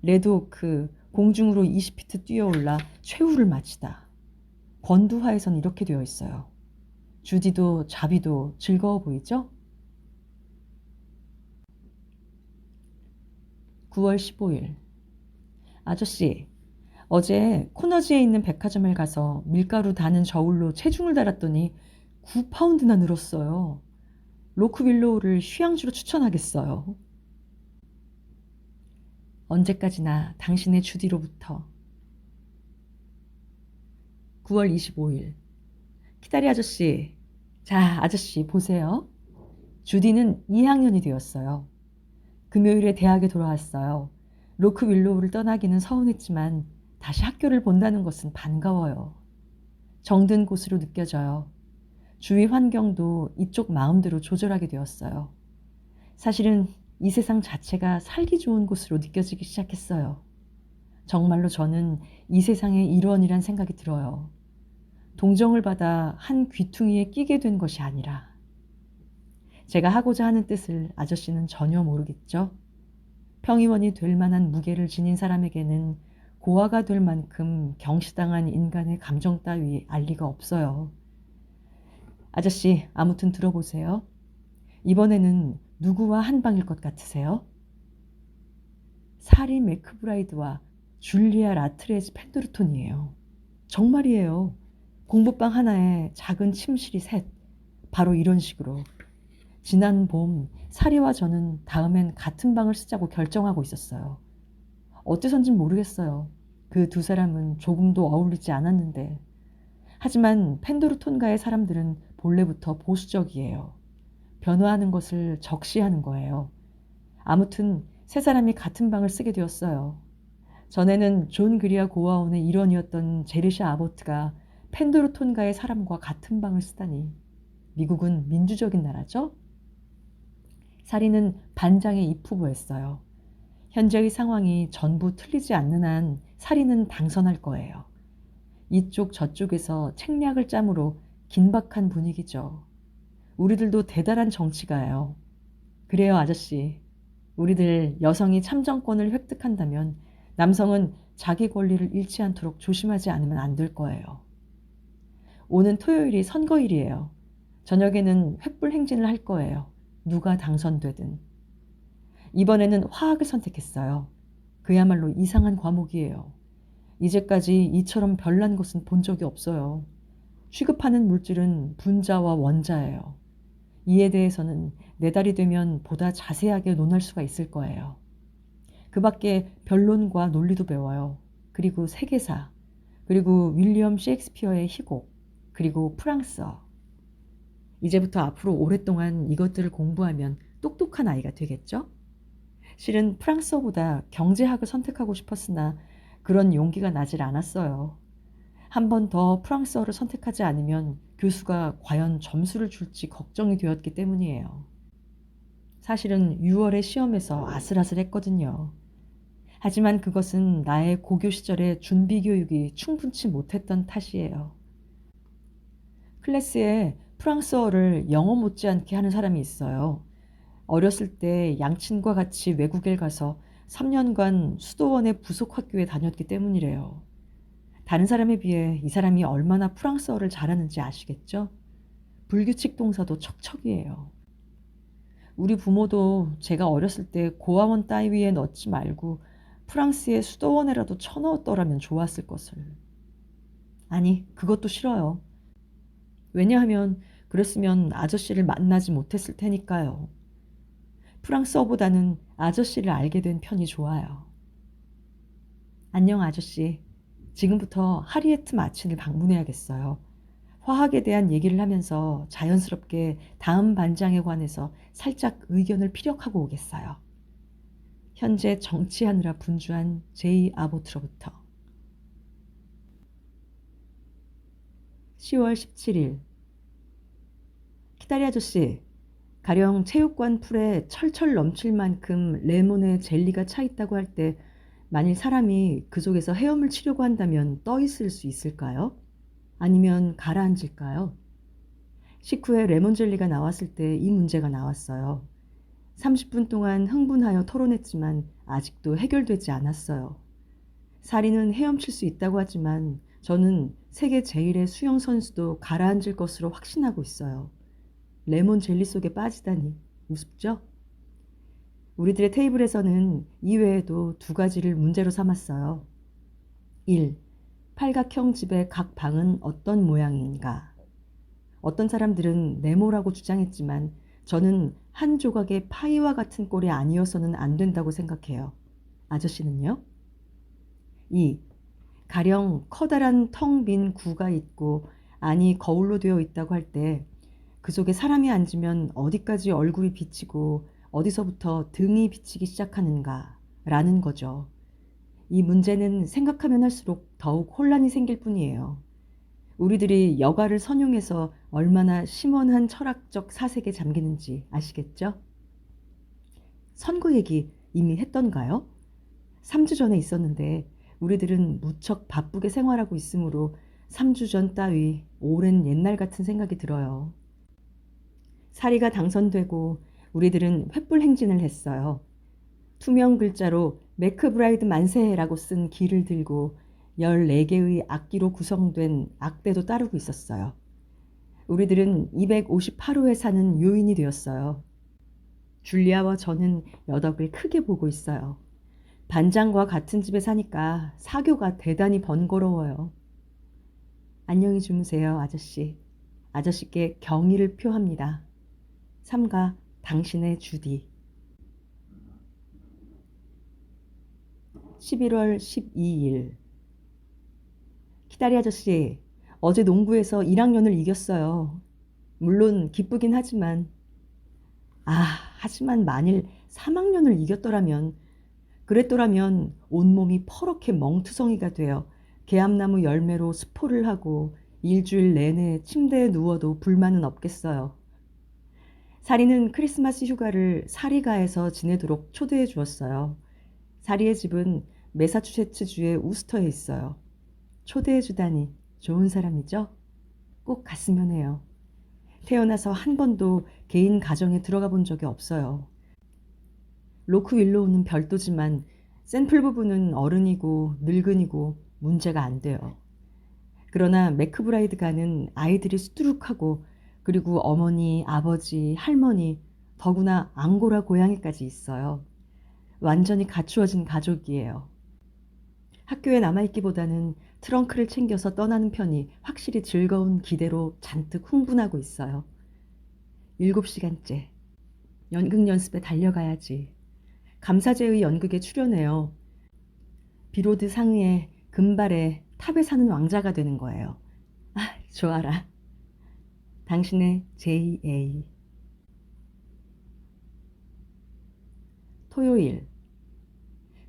레드오크 공중으로 20피트 뛰어올라 최후를 마치다. 권두화에선 이렇게 되어 있어요. 주디도 자비도 즐거워 보이죠? 9월 15일. 아저씨, 어제 코너지에 있는 백화점을 가서 밀가루 다는 저울로 체중을 달았더니 9파운드나 늘었어요. 로크윌로우를 휴양지로 추천하겠어요. 언제까지나 당신의 주디로부터. 9월 25일. 키다리 아저씨. 자, 아저씨 보세요. 주디는 2학년이 되었어요. 금요일에 대학에 돌아왔어요. 로크윌로우를 떠나기는 서운했지만 다시 학교를 본다는 것은 반가워요. 정든 곳으로 느껴져요. 주위 환경도 이쪽 마음대로 조절하게 되었어요. 사실은 이 세상 자체가 살기 좋은 곳으로 느껴지기 시작했어요. 정말로 저는 이 세상의 일원이란 생각이 들어요. 동정을 받아 한 귀퉁이에 끼게 된 것이 아니라. 제가 하고자 하는 뜻을 아저씨는 전혀 모르겠죠? 평의원이 될 만한 무게를 지닌 사람에게는 고아가 될 만큼 경시당한 인간의 감정 따위 알 리가 없어요. 아저씨, 아무튼 들어보세요. 이번에는 누구와 한방일 것 같으세요? 사리 맥크브라이드와 줄리아 라트레즈 펜더루톤이에요. 정말이에요. 공부방 하나에 작은 침실이 셋. 바로 이런 식으로. 지난 봄 사리와 저는 다음엔 같은 방을 쓰자고 결정하고 있었어요. 어째선진 모르겠어요. 그 두 사람은 조금도 어울리지 않았는데. 하지만 펜도르톤가의 사람들은 본래부터 보수적이에요. 변화하는 것을 적시하는 거예요. 아무튼 세 사람이 같은 방을 쓰게 되었어요. 전에는 존 그리아 고아원의 일원이었던 제르샤 아보트가 펜도르톤가의 사람과 같은 방을 쓰다니. 미국은 민주적인 나라죠? 사리는 반장에 입후보했어요. 현재의 상황이 전부 틀리지 않는 한 사리는 당선할 거예요. 이쪽 저쪽에서 책략을 짜므로 긴박한 분위기죠. 우리들도 대단한 정치가예요. 그래요, 아저씨. 우리들 여성이 참정권을 획득한다면 남성은 자기 권리를 잃지 않도록 조심하지 않으면 안 될 거예요. 오는 토요일이 선거일이에요. 저녁에는 횃불 행진을 할 거예요. 누가 당선되든. 이번에는 화학을 선택했어요. 그야말로 이상한 과목이에요. 이제까지 이처럼 별난 것은 본 적이 없어요. 취급하는 물질은 분자와 원자예요. 이에 대해서는 내달이 되면 보다 자세하게 논할 수가 있을 거예요. 그 밖에 변론과 논리도 배워요. 그리고 세계사, 그리고 윌리엄 셰익스피어의 희곡, 그리고 프랑스어. 이제부터 앞으로 오랫동안 이것들을 공부하면 똑똑한 아이가 되겠죠? 실은 프랑스어보다 경제학을 선택하고 싶었으나 그런 용기가 나질 않았어요. 한 번 더 프랑스어를 선택하지 않으면 교수가 과연 점수를 줄지 걱정이 되었기 때문이에요. 사실은 6월의 시험에서 아슬아슬했거든요. 하지만 그것은 나의 고교 시절의 준비 교육이 충분치 못했던 탓이에요. 클래스에 프랑스어를 영어 못지않게 하는 사람이 있어요. 어렸을 때 양친과 같이 외국에 가서 3년간 수도원의 부속학교에 다녔기 때문이래요. 다른 사람에 비해 이 사람이 얼마나 프랑스어를 잘하는지 아시겠죠? 불규칙 동사도 척척이에요. 우리 부모도 제가 어렸을 때 고아원 따위에 넣지 말고 프랑스의 수도원에라도 쳐넣었더라면 좋았을 것을. 아니, 그것도 싫어요. 왜냐하면 그랬으면 아저씨를 만나지 못했을 테니까요. 프랑스어보다는 아저씨를 알게 된 편이 좋아요. 안녕 아저씨. 지금부터 하리에트 마친을 방문해야겠어요. 화학에 대한 얘기를 하면서 자연스럽게 다음 반장에 관해서 살짝 의견을 피력하고 오겠어요. 현재 정치하느라 분주한 제이 아보트로부터. 10월 17일. 키다리 아저씨, 가령 체육관 풀에 철철 넘칠 만큼 레몬에 젤리가 차 있다고 할 때 만일 사람이 그 속에서 헤엄을 치려고 한다면 떠 있을 수 있을까요? 아니면 가라앉을까요? 식후에 레몬 젤리가 나왔을 때 이 문제가 나왔어요. 30분 동안 흥분하여 토론했지만 아직도 해결되지 않았어요. 사리는 헤엄칠 수 있다고 하지만 저는 세계 제일의 수영 선수도 가라앉을 것으로 확신하고 있어요. 레몬 젤리 속에 빠지다니 우습죠? 우리들의 테이블에서는 이외에도 두 가지를 문제로 삼았어요. 1. 팔각형 집의 각 방은 어떤 모양인가? 어떤 사람들은 네모라고 주장했지만 저는 한 조각의 파이와 같은 꼴이 아니어서는 안 된다고 생각해요. 아저씨는요? 2. 가령 커다란 텅 빈 구가 있고 안이 거울로 되어 있다고 할 때 그 속에 사람이 앉으면 어디까지 얼굴이 비치고 어디서부터 등이 비치기 시작하는가 라는 거죠. 이 문제는 생각하면 할수록 더욱 혼란이 생길 뿐이에요. 우리들이 여가를 선용해서 얼마나 심원한 철학적 사색에 잠기는지 아시겠죠? 선거 얘기 이미 했던가요? 3주 전에 있었는데 우리들은 무척 바쁘게 생활하고 있으므로 3주 전 따위 오랜 옛날 같은 생각이 들어요. 사리가 당선되고 우리들은 횃불 행진을 했어요. 투명 글자로 매크브라이드 만세라고 쓴 기를 들고 14개의 악기로 구성된 악대도 따르고 있었어요. 우리들은 258호에 사는 요인이 되었어요. 줄리아와 저는 여덕을 크게 보고 있어요. 반장과 같은 집에 사니까 사교가 대단히 번거로워요. 안녕히 주무세요, 아저씨. 아저씨께 경의를 표합니다. 삼가 당신의 주디. 11월 12일. 키다리 아저씨, 어제 농구에서 1학년을 이겼어요. 물론 기쁘긴 하지만, 하지만 만일 3학년을 이겼더라면, 그랬더라면 온몸이 퍼렇게 멍투성이가 되어 개암나무 열매로 스포를 하고 일주일 내내 침대에 누워도 불만은 없겠어요. 사리는 크리스마스 휴가를 사리가에서 지내도록 초대해 주었어요. 사리의 집은 매사추세츠주의 우스터에 있어요. 초대해 주다니 좋은 사람이죠? 꼭 갔으면 해요. 태어나서 한 번도 개인 가정에 들어가 본 적이 없어요. 로크 윌로우는 별도지만 샌플 부부는 어른이고 늙은이고 문제가 안 돼요. 그러나 매크브라이드가는 아이들이 수두룩하고 그리고 어머니, 아버지, 할머니, 더구나 앙고라 고양이까지 있어요. 완전히 갖추어진 가족이에요. 학교에 남아있기보다는 트렁크를 챙겨서 떠나는 편이 확실히 즐거운 기대로 잔뜩 흥분하고 있어요. 7시간째. 연극 연습에 달려가야지. 감사제의 연극에 출연해요. 비로드 상의에 금발에 탑에 사는 왕자가 되는 거예요. 좋아라. 당신의 J.A. 토요일.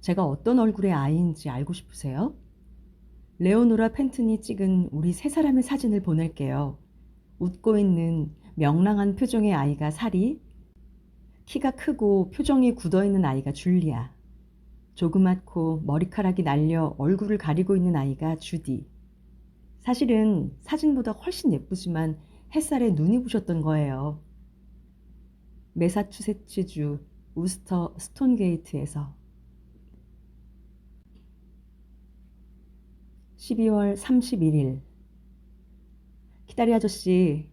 제가 어떤 얼굴의 아이인지 알고 싶으세요? 레오노라 펜튼이 찍은 우리 세 사람의 사진을 보낼게요. 웃고 있는 명랑한 표정의 아이가 사리, 키가 크고 표정이 굳어있는 아이가 줄리아, 조그맣고 머리카락이 날려 얼굴을 가리고 있는 아이가 주디. 사실은 사진보다 훨씬 예쁘지만 햇살에 눈이 부셨던 거예요. 매사추세츠주 우스터 스톤게이트에서 12월 31일. 키다리 아저씨,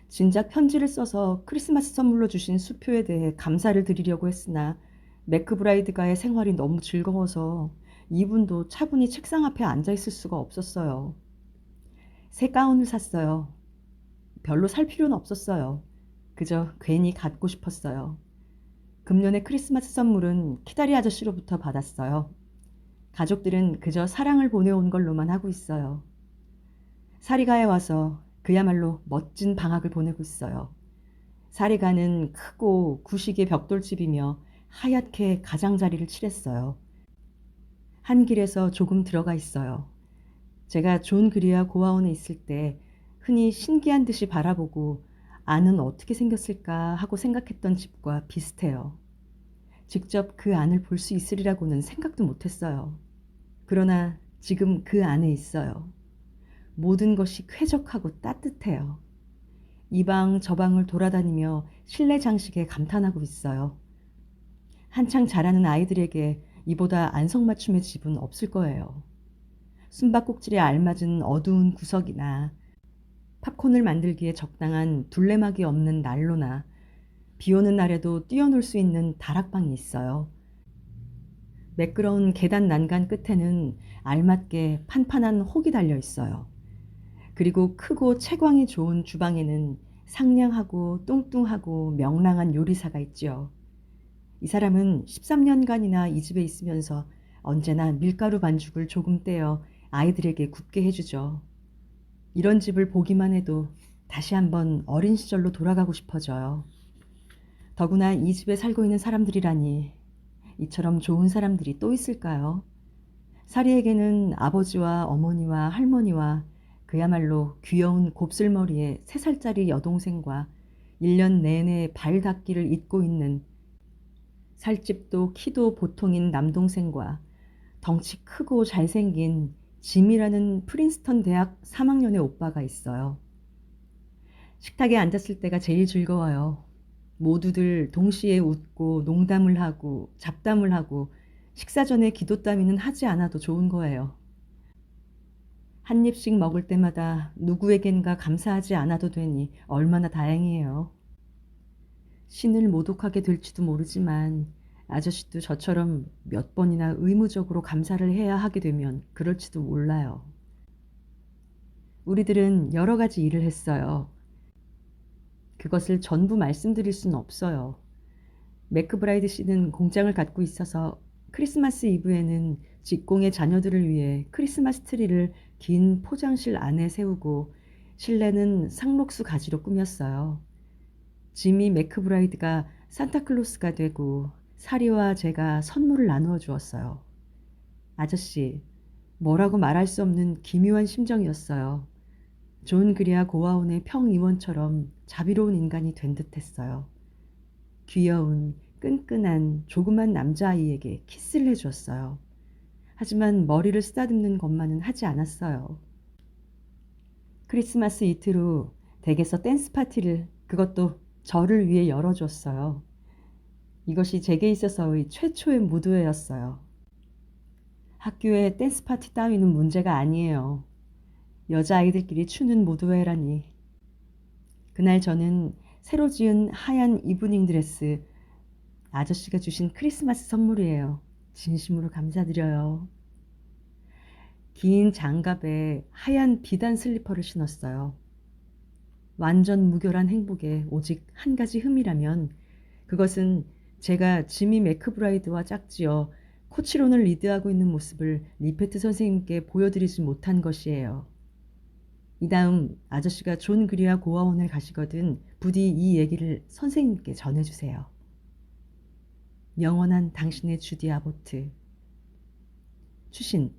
진작 편지를 써서 크리스마스 선물로 주신 수표에 대해 감사를 드리려고 했으나 맥크브라이드가의 생활이 너무 즐거워서 이분도 차분히 책상 앞에 앉아 있을 수가 없었어요. 새 가운을 샀어요. 별로 살 필요는 없었어요. 그저 괜히 갖고 싶었어요. 금년의 크리스마스 선물은 키다리 아저씨로부터 받았어요. 가족들은 그저 사랑을 보내온 걸로만 하고 있어요. 사리가에 와서 그야말로 멋진 방학을 보내고 있어요. 사리가는 크고 구식의 벽돌집이며 하얗게 가장자리를 칠했어요. 한 길에서 조금 들어가 있어요. 제가 존 그리아 고아원에 있을 때 흔히 신기한 듯이 바라보고 안은 어떻게 생겼을까 하고 생각했던 집과 비슷해요. 직접 그 안을 볼 수 있으리라고는 생각도 못했어요. 그러나 지금 그 안에 있어요. 모든 것이 쾌적하고 따뜻해요. 이 방 저 방을 돌아다니며 실내 장식에 감탄하고 있어요. 한창 자라는 아이들에게 이보다 안성맞춤의 집은 없을 거예요. 숨바꼭질에 알맞은 어두운 구석이나 팝콘을 만들기에 적당한 둘레막이 없는 난로나 비 오는 날에도 뛰어놀 수 있는 다락방이 있어요. 매끄러운 계단 난간 끝에는 알맞게 판판한 혹이 달려 있어요. 그리고 크고 채광이 좋은 주방에는 상냥하고 뚱뚱하고 명랑한 요리사가 있지요. 이 사람은 13년간이나 이 집에 있으면서 언제나 밀가루 반죽을 조금 떼어 아이들에게 굽게 해주죠. 이런 집을 보기만 해도 다시 한번 어린 시절로 돌아가고 싶어져요. 더구나 이 집에 살고 있는 사람들이라니 이처럼 좋은 사람들이 또 있을까요? 사리에게는 아버지와 어머니와 할머니와 그야말로 귀여운 곱슬머리의 3살짜리 여동생과 1년 내내 발 닦기를 잊고 있는 살집도 키도 보통인 남동생과 덩치 크고 잘생긴 짐이라는 프린스턴 대학 3학년의 오빠가 있어요. 식탁에 앉았을 때가 제일 즐거워요. 모두들 동시에 웃고 농담을 하고 잡담을 하고 식사 전에 기도 따위는 하지 않아도 좋은 거예요. 한 입씩 먹을 때마다 누구에겐가 감사하지 않아도 되니 얼마나 다행이에요. 신을 모독하게 될지도 모르지만 아저씨도 저처럼 몇 번이나 의무적으로 감사를 해야 하게 되면 그럴지도 몰라요. 우리들은 여러 가지 일을 했어요. 그것을 전부 말씀드릴 수는 없어요. 매크브라이드 씨는 공장을 갖고 있어서 크리스마스 이브에는 직공의 자녀들을 위해 크리스마스 트리를 긴 포장실 안에 세우고 실내는 상록수 가지로 꾸몄어요. 지미 매크브라이드가 산타클로스가 되고 사리와 제가 선물을 나누어 주었어요. 아저씨, 뭐라고 말할 수 없는 기묘한 심정이었어요. 존 그리아 고아원의 평의원처럼 자비로운 인간이 된 듯했어요. 귀여운 끈끈한 조그만 남자아이에게 키스를 해주었어요. 하지만 머리를 쓰다듬는 것만은 하지 않았어요. 크리스마스 이틀 후 댁에서 댄스 파티를 그것도 저를 위해 열어줬어요. 이것이 제게 있어서의 최초의 무도회였어요. 학교에 댄스 파티 따위는 문제가 아니에요. 여자아이들끼리 추는 무도회라니. 그날 저는 새로 지은 하얀 이브닝 드레스, 아저씨가 주신 크리스마스 선물이에요. 진심으로 감사드려요. 긴 장갑에 하얀 비단 슬리퍼를 신었어요. 완전 무결한 행복에 오직 한 가지 흠이라면 그것은 제가 지미 매크브라이드와 짝지어 코치론을 리드하고 있는 모습을 리페트 선생님께 보여드리지 못한 것이에요. 이 다음 아저씨가 존 그리아 고아원을 가시거든 부디 이 얘기를 선생님께 전해주세요. 영원한 당신의 주디 아보트. 추신,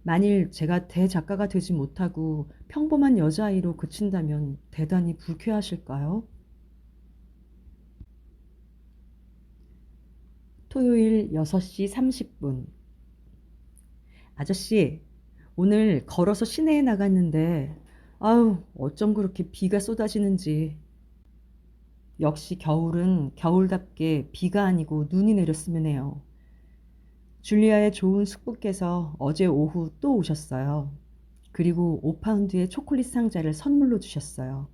만일 제가 대작가가 되지 못하고 평범한 여자아이로 그친다면 대단히 불쾌하실까요? 토요일 6시 30분. 아저씨, 오늘 걸어서 시내에 나갔는데, 아우, 어쩜 그렇게 비가 쏟아지는지. 역시 겨울은 겨울답게 비가 아니고 눈이 내렸으면 해요. 줄리아의 좋은 숙부께서 어제 오후 또 오셨어요. 그리고 5파운드의 초콜릿 상자를 선물로 주셨어요.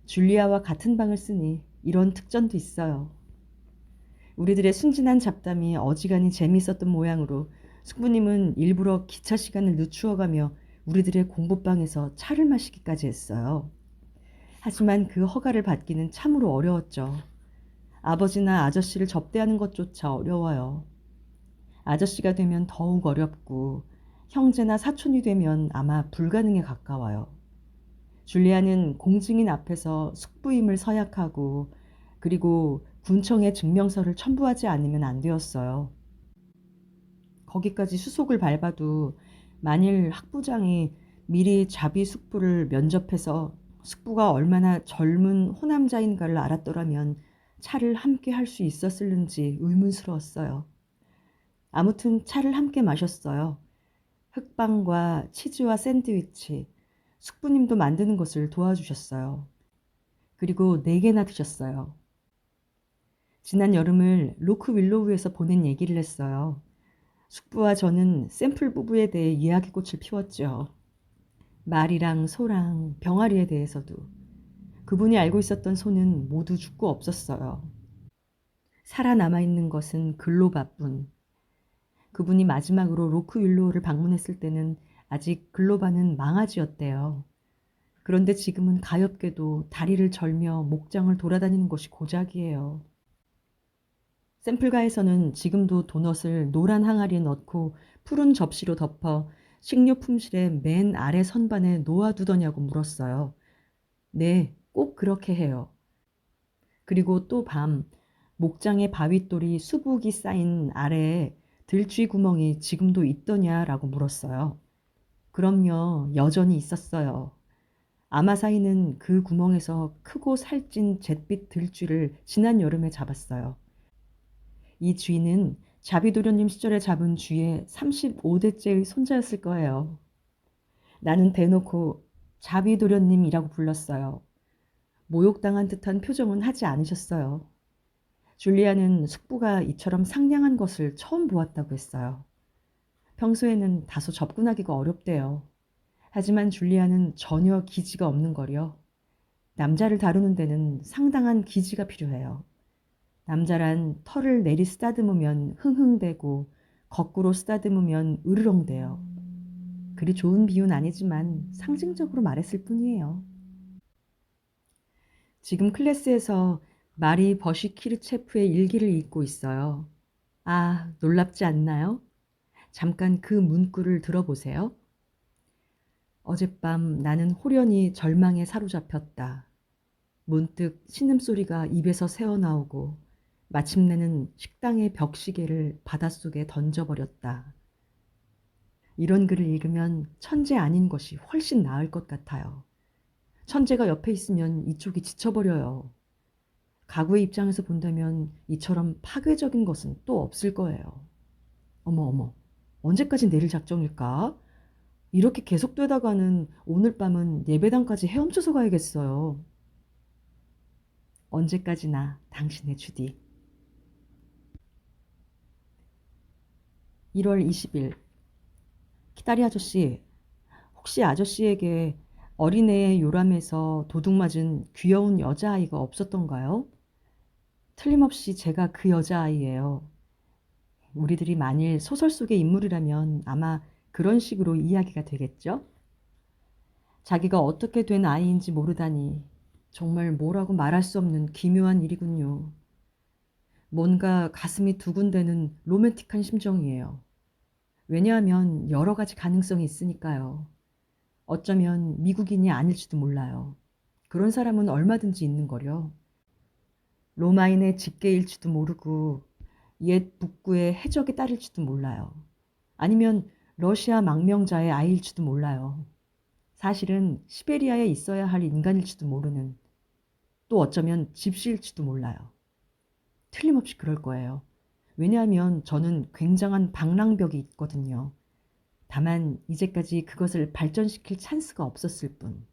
줄리아와 같은 방을 쓰니 이런 특전도 있어요. 우리들의 순진한 잡담이 어지간히 재미있었던 모양으로 숙부님은 일부러 기차 시간을 늦추어가며 우리들의 공부방에서 차를 마시기까지 했어요. 하지만 그 허가를 받기는 참으로 어려웠죠. 아버지나 아저씨를 접대하는 것조차 어려워요. 아저씨가 되면 더욱 어렵고 형제나 사촌이 되면 아마 불가능에 가까워요. 줄리아는 공증인 앞에서 숙부임을 서약하고 그리고 군청에 증명서를 첨부하지 않으면 안 되었어요. 거기까지 수속을 밟아도 만일 학부장이 미리 자비 숙부를 면접해서 숙부가 얼마나 젊은 호남자인가를 알았더라면 차를 함께 할 수 있었을는지 의문스러웠어요. 아무튼 차를 함께 마셨어요. 흑빵과 치즈와 샌드위치, 숙부님도 만드는 것을 도와주셨어요. 그리고 4개나 드셨어요. 지난 여름을 로크 윌로우에서 보낸 얘기를 했어요. 숙부와 저는 샘플 부부에 대해 이야기꽃을 피웠죠. 말이랑 소랑 병아리에 대해서도. 그분이 알고 있었던 소는 모두 죽고 없었어요. 살아남아있는 것은 글로바뿐. 그분이 마지막으로 로크 윌로우를 방문했을 때는 아직 글로바는 망아지였대요. 그런데 지금은 가엾게도 다리를 절며 목장을 돌아다니는 것이 고작이에요. 샘플가에서는 지금도 도넛을 노란 항아리에 넣고 푸른 접시로 덮어 식료품실의 맨 아래 선반에 놓아두더냐고 물었어요. 네, 꼭 그렇게 해요. 그리고 또 밤, 목장의 바윗돌이 수북이 쌓인 아래에 들쥐 구멍이 지금도 있더냐라고 물었어요. 그럼요, 여전히 있었어요. 아마사이는 그 구멍에서 크고 살찐 잿빛 들쥐를 지난 여름에 잡았어요. 이 쥐는 자비도련님 시절에 잡은 쥐의 35대째의 손자였을 거예요. 나는 대놓고 자비도련님이라고 불렀어요. 모욕당한 듯한 표정은 하지 않으셨어요. 줄리아는 숙부가 이처럼 상냥한 것을 처음 보았다고 했어요. 평소에는 다소 접근하기가 어렵대요. 하지만 줄리아는 전혀 기지가 없는 거려. 남자를 다루는 데는 상당한 기지가 필요해요. 남자란 털을 내리 쓰다듬으면 흥흥대고 거꾸로 쓰다듬으면 으르렁대요. 그리 좋은 비유는 아니지만 상징적으로 말했을 뿐이에요. 지금 클래스에서 마리 버시키르체프의 일기를 읽고 있어요. 아, 놀랍지 않나요? 잠깐 그 문구를 들어보세요. 어젯밤 나는 호련히 절망에 사로잡혔다. 문득 신음소리가 입에서 새어나오고 마침내는 식당의 벽시계를 바닷속에 던져버렸다. 이런 글을 읽으면 천재 아닌 것이 훨씬 나을 것 같아요. 천재가 옆에 있으면 이쪽이 지쳐버려요. 가구의 입장에서 본다면 이처럼 파괴적인 것은 또 없을 거예요. 어머 어머, 언제까지 내릴 작정일까? 이렇게 계속되다가는 오늘 밤은 예배당까지 헤엄쳐서 가야겠어요. 언제까지나 당신의 주디. 1월 20일. 키다리 아저씨, 혹시 아저씨에게 어린애의 요람에서 도둑 맞은 귀여운 여자아이가 없었던가요? 틀림없이 제가 그 여자아이예요. 우리들이 만일 소설 속의 인물이라면 아마 그런 식으로 이야기가 되겠죠? 자기가 어떻게 된 아이인지 모르다니 정말 뭐라고 말할 수 없는 기묘한 일이군요. 뭔가 가슴이 두근대는 로맨틱한 심정이에요. 왜냐하면 여러 가지 가능성이 있으니까요. 어쩌면 미국인이 아닐지도 몰라요. 그런 사람은 얼마든지 있는 거려. 로마인의 집게일지도 모르고 옛 북구의 해적에 따를지도 몰라요. 아니면 러시아 망명자의 아이일지도 몰라요. 사실은 시베리아에 있어야 할 인간일지도 모르는, 또 어쩌면 집시일지도 몰라요. 틀림없이 그럴 거예요. 왜냐하면 저는 굉장한 방랑벽이 있거든요. 다만 이제까지 그것을 발전시킬 찬스가 없었을 뿐.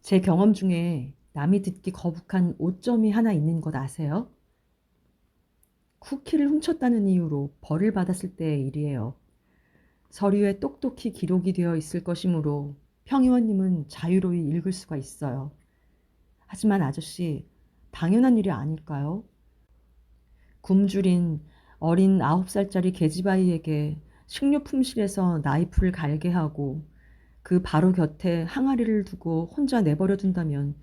제 경험 중에 남이 듣기 거북한 오점이 하나 있는 것 아세요? 쿠키를 훔쳤다는 이유로 벌을 받았을 때의 일이에요. 서류에 똑똑히 기록이 되어 있을 것이므로 평의원님은 자유로이 읽을 수가 있어요. 하지만 아저씨, 당연한 일이 아닐까요? 굶주린 어린 9살짜리 계집아이에게 식료품실에서 나이프를 갈게 하고 그 바로 곁에 항아리를 두고 혼자 내버려 둔다면,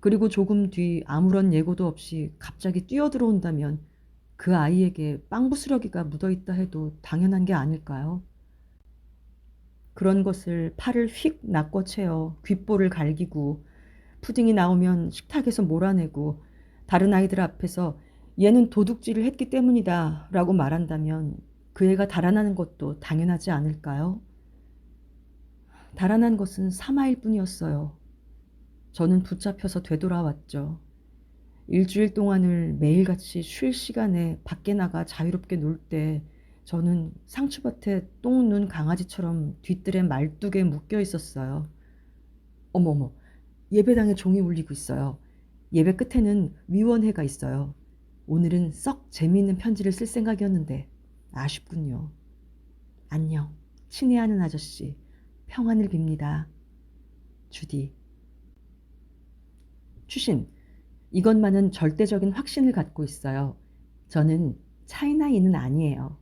그리고 조금 뒤 아무런 예고도 없이 갑자기 뛰어들어온다면 그 아이에게 빵 부스러기가 묻어있다 해도 당연한 게 아닐까요? 그런 것을 팔을 휙 낚아채어 귓볼을 갈기고 푸딩이 나오면 식탁에서 몰아내고 다른 아이들 앞에서 얘는 도둑질을 했기 때문이다 라고 말한다면 그 애가 달아나는 것도 당연하지 않을까요? 달아난 것은 3화일 뿐이었어요. 저는 붙잡혀서 되돌아왔죠. 일주일 동안을 매일같이 쉴 시간에 밖에 나가 자유롭게 놀 때 저는 상추밭에 똥 눈 강아지처럼 뒤뜰에 말뚝에 묶여 있었어요. 어머머, 예배당에 종이 울리고 있어요. 예배 끝에는 위원회가 있어요. 오늘은 썩 재미있는 편지를 쓸 생각이었는데 아쉽군요. 안녕, 친애하는 아저씨. 평안을 빕니다. 주디. 추신, 이것만은 절대적인 확신을 갖고 있어요. 저는 차이나인은 아니에요.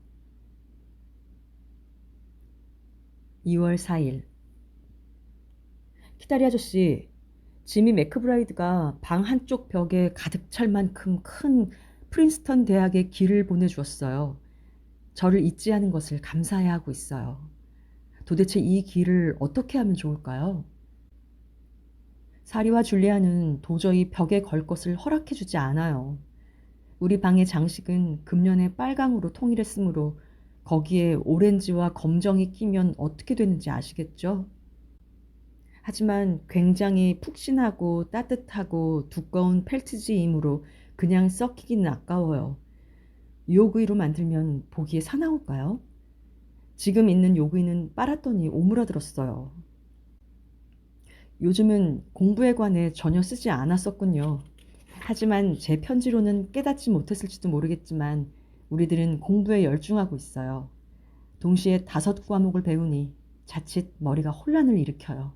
2월 4일. 키다리 아저씨, 지미 맥크브라이드가 방 한쪽 벽에 가득 찰 만큼 큰 프린스턴 대학의 길을 보내주었어요. 저를 잊지 않은 것을 감사해 하고 있어요. 도대체 이 길을 어떻게 하면 좋을까요? 사리와 줄리아는 도저히 벽에 걸 것을 허락해주지 않아요. 우리 방의 장식은 금년에 빨강으로 통일했으므로 거기에 오렌지와 검정이 끼면 어떻게 되는지 아시겠죠? 하지만 굉장히 푹신하고 따뜻하고 두꺼운 펠트지이므로 그냥 썩히기는 아까워요. 요구이로 만들면 보기에 사나울까요? 지금 있는 요구이는 빨았더니 오므라들었어요. 요즘은 공부에 관해 전혀 쓰지 않았었군요. 하지만 제 편지로는 깨닫지 못했을지도 모르겠지만 우리들은 공부에 열중하고 있어요. 동시에 5과목을 배우니 자칫 머리가 혼란을 일으켜요.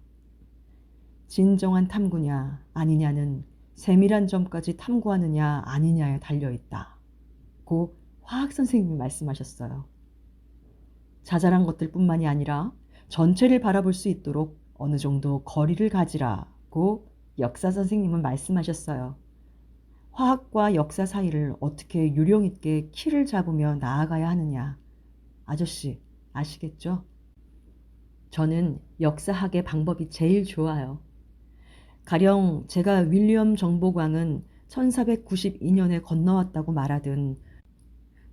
진정한 탐구냐 아니냐는 세밀한 점까지 탐구하느냐 아니냐에 달려있다. 고 화학 선생님이 말씀하셨어요. 자잘한 것들뿐만이 아니라 전체를 바라볼 수 있도록 어느 정도 거리를 가지라고 역사 선생님은 말씀하셨어요. 화학과 역사 사이를 어떻게 요령 있게 키를 잡으며 나아가야 하느냐. 아저씨, 아시겠죠? 저는 역사학의 방법이 제일 좋아요. 가령 제가 윌리엄 정보광은 1492년에 건너왔다고 말하든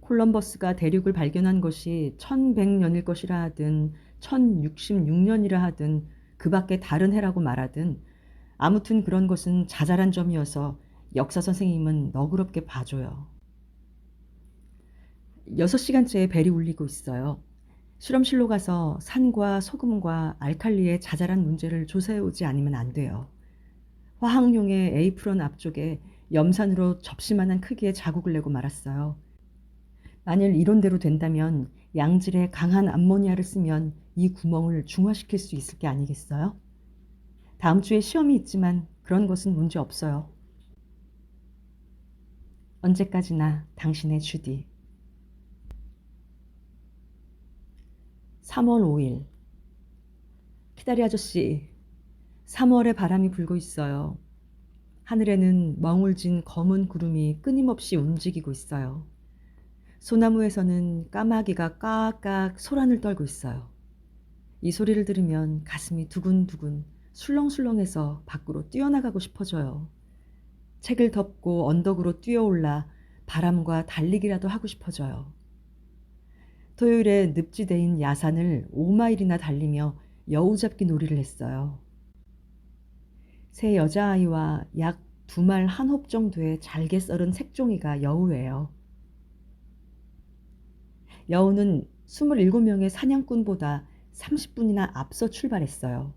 콜럼버스가 대륙을 발견한 것이 1100년일 것이라 하든 1066년이라 하든 그 밖에 다른 해라고 말하든 아무튼 그런 것은 자잘한 점이어서 역사 선생님은 너그럽게 봐줘요. 6시간째 벨이 울리고 있어요. 실험실로 가서 산과 소금과 알칼리의 자잘한 문제를 조사해 오지 않으면 안 돼요. 화학용의 에이프런 앞쪽에 염산으로 접시만한 크기의 자국을 내고 말았어요. 만일 이론대로 된다면 양질의 강한 암모니아를 쓰면 이 구멍을 중화시킬 수 있을 게 아니겠어요? 다음 주에 시험이 있지만 그런 것은 문제 없어요. 언제까지나 당신의 주디. 3월 5일. 키다리 아저씨, 3월에 바람이 불고 있어요. 하늘에는 멍울진 검은 구름이 끊임없이 움직이고 있어요. 소나무에서는 까마귀가 까악까악 소란을 떨고 있어요. 이 소리를 들으면 가슴이 두근두근 술렁술렁해서 밖으로 뛰어나가고 싶어져요. 책을 덮고 언덕으로 뛰어올라 바람과 달리기라도 하고 싶어져요. 토요일에 늪지대인 야산을 5마일이나 달리며 여우잡기 놀이를 했어요. 세 여자아이와 약 2말 한 홉 정도의 잘게 썰은 색종이가 여우예요. 여우는 27명의 사냥꾼보다 30분이나 앞서 출발했어요.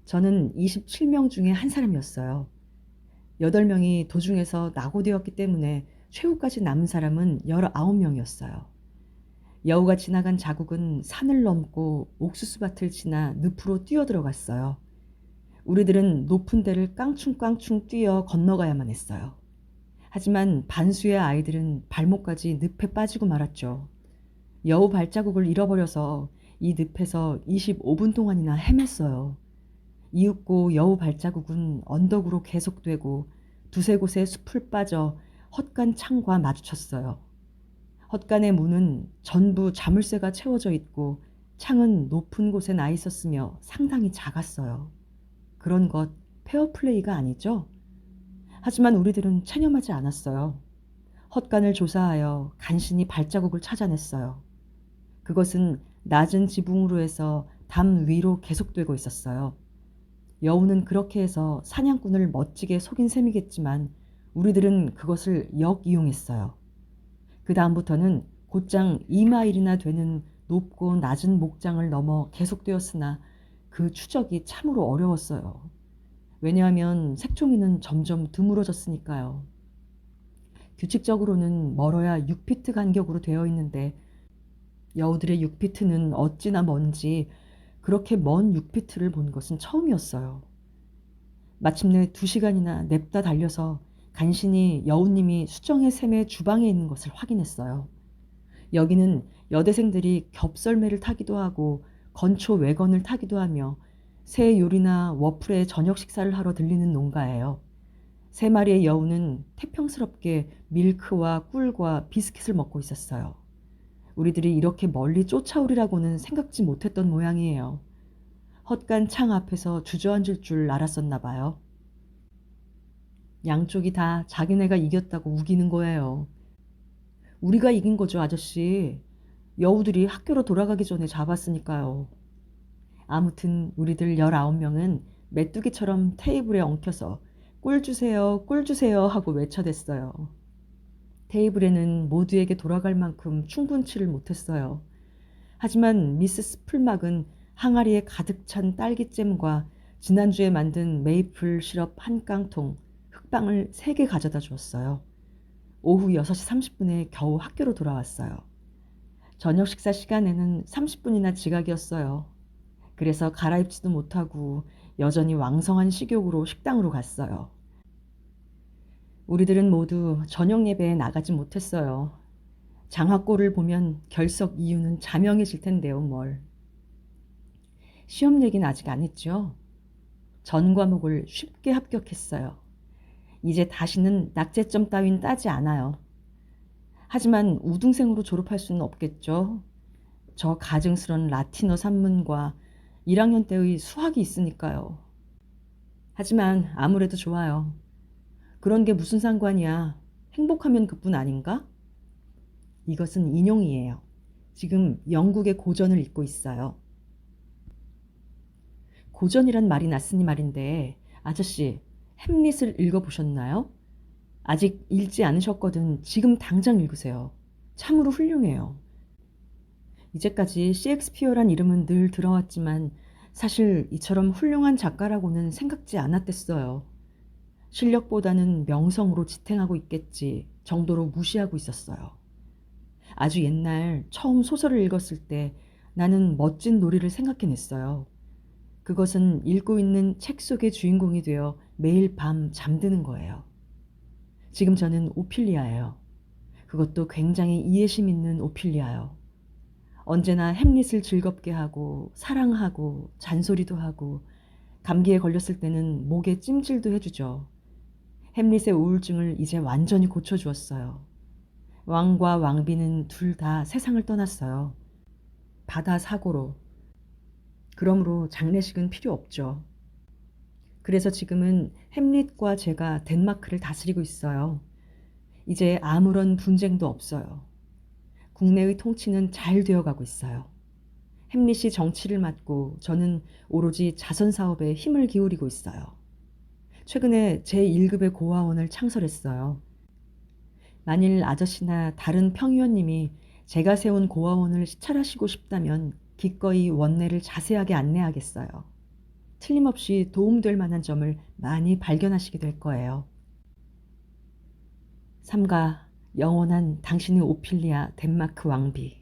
저는 27명 중에 한 사람이었어요. 8명이 도중에서 낙오되었기 때문에 최후까지 남은 사람은 19명이었어요. 여우가 지나간 자국은 산을 넘고 옥수수밭을 지나 늪으로 뛰어들어갔어요. 우리들은 높은 데를 깡충깡충 뛰어 건너가야만 했어요. 하지만 반수의 아이들은 발목까지 늪에 빠지고 말았죠. 여우 발자국을 잃어버려서 이 늪에서 25분 동안이나 헤맸어요. 이윽고 여우 발자국은 언덕으로 계속되고 두세 곳의 숲을 빠져 헛간 창과 마주쳤어요. 헛간의 문은 전부 자물쇠가 채워져 있고 창은 높은 곳에 나 있었으며 상당히 작았어요. 그런 것 페어플레이가 아니죠? 하지만 우리들은 체념하지 않았어요. 헛간을 조사하여 간신히 발자국을 찾아냈어요. 그것은 낮은 지붕으로 해서 담 위로 계속되고 있었어요. 여우는 그렇게 해서 사냥꾼을 멋지게 속인 셈이겠지만 우리들은 그것을 역이용했어요. 그 다음부터는 곧장 2마일이나 되는 높고 낮은 목장을 넘어 계속되었으나 그 추적이 참으로 어려웠어요. 왜냐하면 색종이는 점점 드물어졌으니까요. 규칙적으로는 멀어야 6피트 간격으로 되어 있는데 여우들의 6피트는 어찌나 먼지 그렇게 먼 6피트를 본 것은 처음이었어요. 마침내 2시간이나 냅다 달려서 간신히 여우님이 수정의 샘의 주방에 있는 것을 확인했어요. 여기는 여대생들이 겹썰매를 타기도 하고 건초 외건을 타기도 하며 새 요리나 워플에 저녁 식사를 하러 들리는 농가예요. 3마리의 여우는 태평스럽게 밀크와 꿀과 비스킷을 먹고 있었어요. 우리들이 이렇게 멀리 쫓아오리라고는 생각지 못했던 모양이에요. 헛간 창 앞에서 주저앉을 줄 알았었나 봐요. 양쪽이 다 자기네가 이겼다고 우기는 거예요. 우리가 이긴 거죠, 아저씨. 여우들이 학교로 돌아가기 전에 잡았으니까요. 아무튼 우리들 19명은 메뚜기처럼 테이블에 엉켜서 꿀 주세요, 꿀 주세요 하고 외쳐댔어요. 테이블에는 모두에게 돌아갈 만큼 충분치를 못했어요. 하지만 미스스 풀막은 항아리에 가득 찬 딸기잼과 지난주에 만든 메이플 시럽 한 깡통, 흑빵을 3개 가져다 주었어요. 오후 6시 30분에 겨우 학교로 돌아왔어요. 저녁 식사 시간에는 30분이나 지각이었어요. 그래서 갈아입지도 못하고 여전히 왕성한 식욕으로 식당으로 갔어요. 우리들은 모두 저녁 예배에 나가지 못했어요. 장화꼴을 보면 결석 이유는 자명해질 텐데요, 뭘. 시험 얘기는 아직 안 했죠. 전 과목을 쉽게 합격했어요. 이제 다시는 낙제점 따윈 따지 않아요. 하지만 우등생으로 졸업할 수는 없겠죠. 저 가증스런 라틴어 산문과 1학년 때의 수학이 있으니까요. 하지만 아무래도 좋아요. 그런 게 무슨 상관이야. 행복하면 그뿐 아닌가? 이것은 인용이에요. 지금 영국의 고전을 읽고 있어요. 고전이란 말이 났으니 말인데 아저씨 햄릿을 읽어보셨나요? 아직 읽지 않으셨거든 지금 당장 읽으세요. 참으로 훌륭해요. 이제까지 셰익스피어란 이름은 늘 들어왔지만 사실 이처럼 훌륭한 작가라고는 생각지 않았댔어요. 실력보다는 명성으로 지탱하고 있겠지 정도로 무시하고 있었어요. 아주 옛날 처음 소설을 읽었을 때 나는 멋진 놀이를 생각해냈어요. 그것은 읽고 있는 책 속의 주인공이 되어 매일 밤 잠드는 거예요. 지금 저는 오피리아예요. 그것도 굉장히 이해심 있는 오피리아요. 언제나 햄릿을 즐겁게 하고 사랑하고 잔소리도 하고 감기에 걸렸을 때는 목에 찜질도 해주죠. 햄릿의 우울증을 이제 완전히 고쳐주었어요. 왕과 왕비는 둘 다 세상을 떠났어요. 바다 사고로. 그러므로 장례식은 필요 없죠. 그래서 지금은 햄릿과 제가 덴마크를 다스리고 있어요. 이제 아무런 분쟁도 없어요. 국내의 통치는 잘 되어가고 있어요. 햄릿이 정치를 맡고 저는 오로지 자선 사업에 힘을 기울이고 있어요. 최근에 제1급의 고아원을 창설했어요. 만일 아저씨나 다른 평의원님이 제가 세운 고아원을 시찰하시고 싶다면 기꺼이 원내를 자세하게 안내하겠어요. 틀림없이 도움될 만한 점을 많이 발견하시게 될 거예요. 삼가 영원한 당신의 오피리아 덴마크 왕비.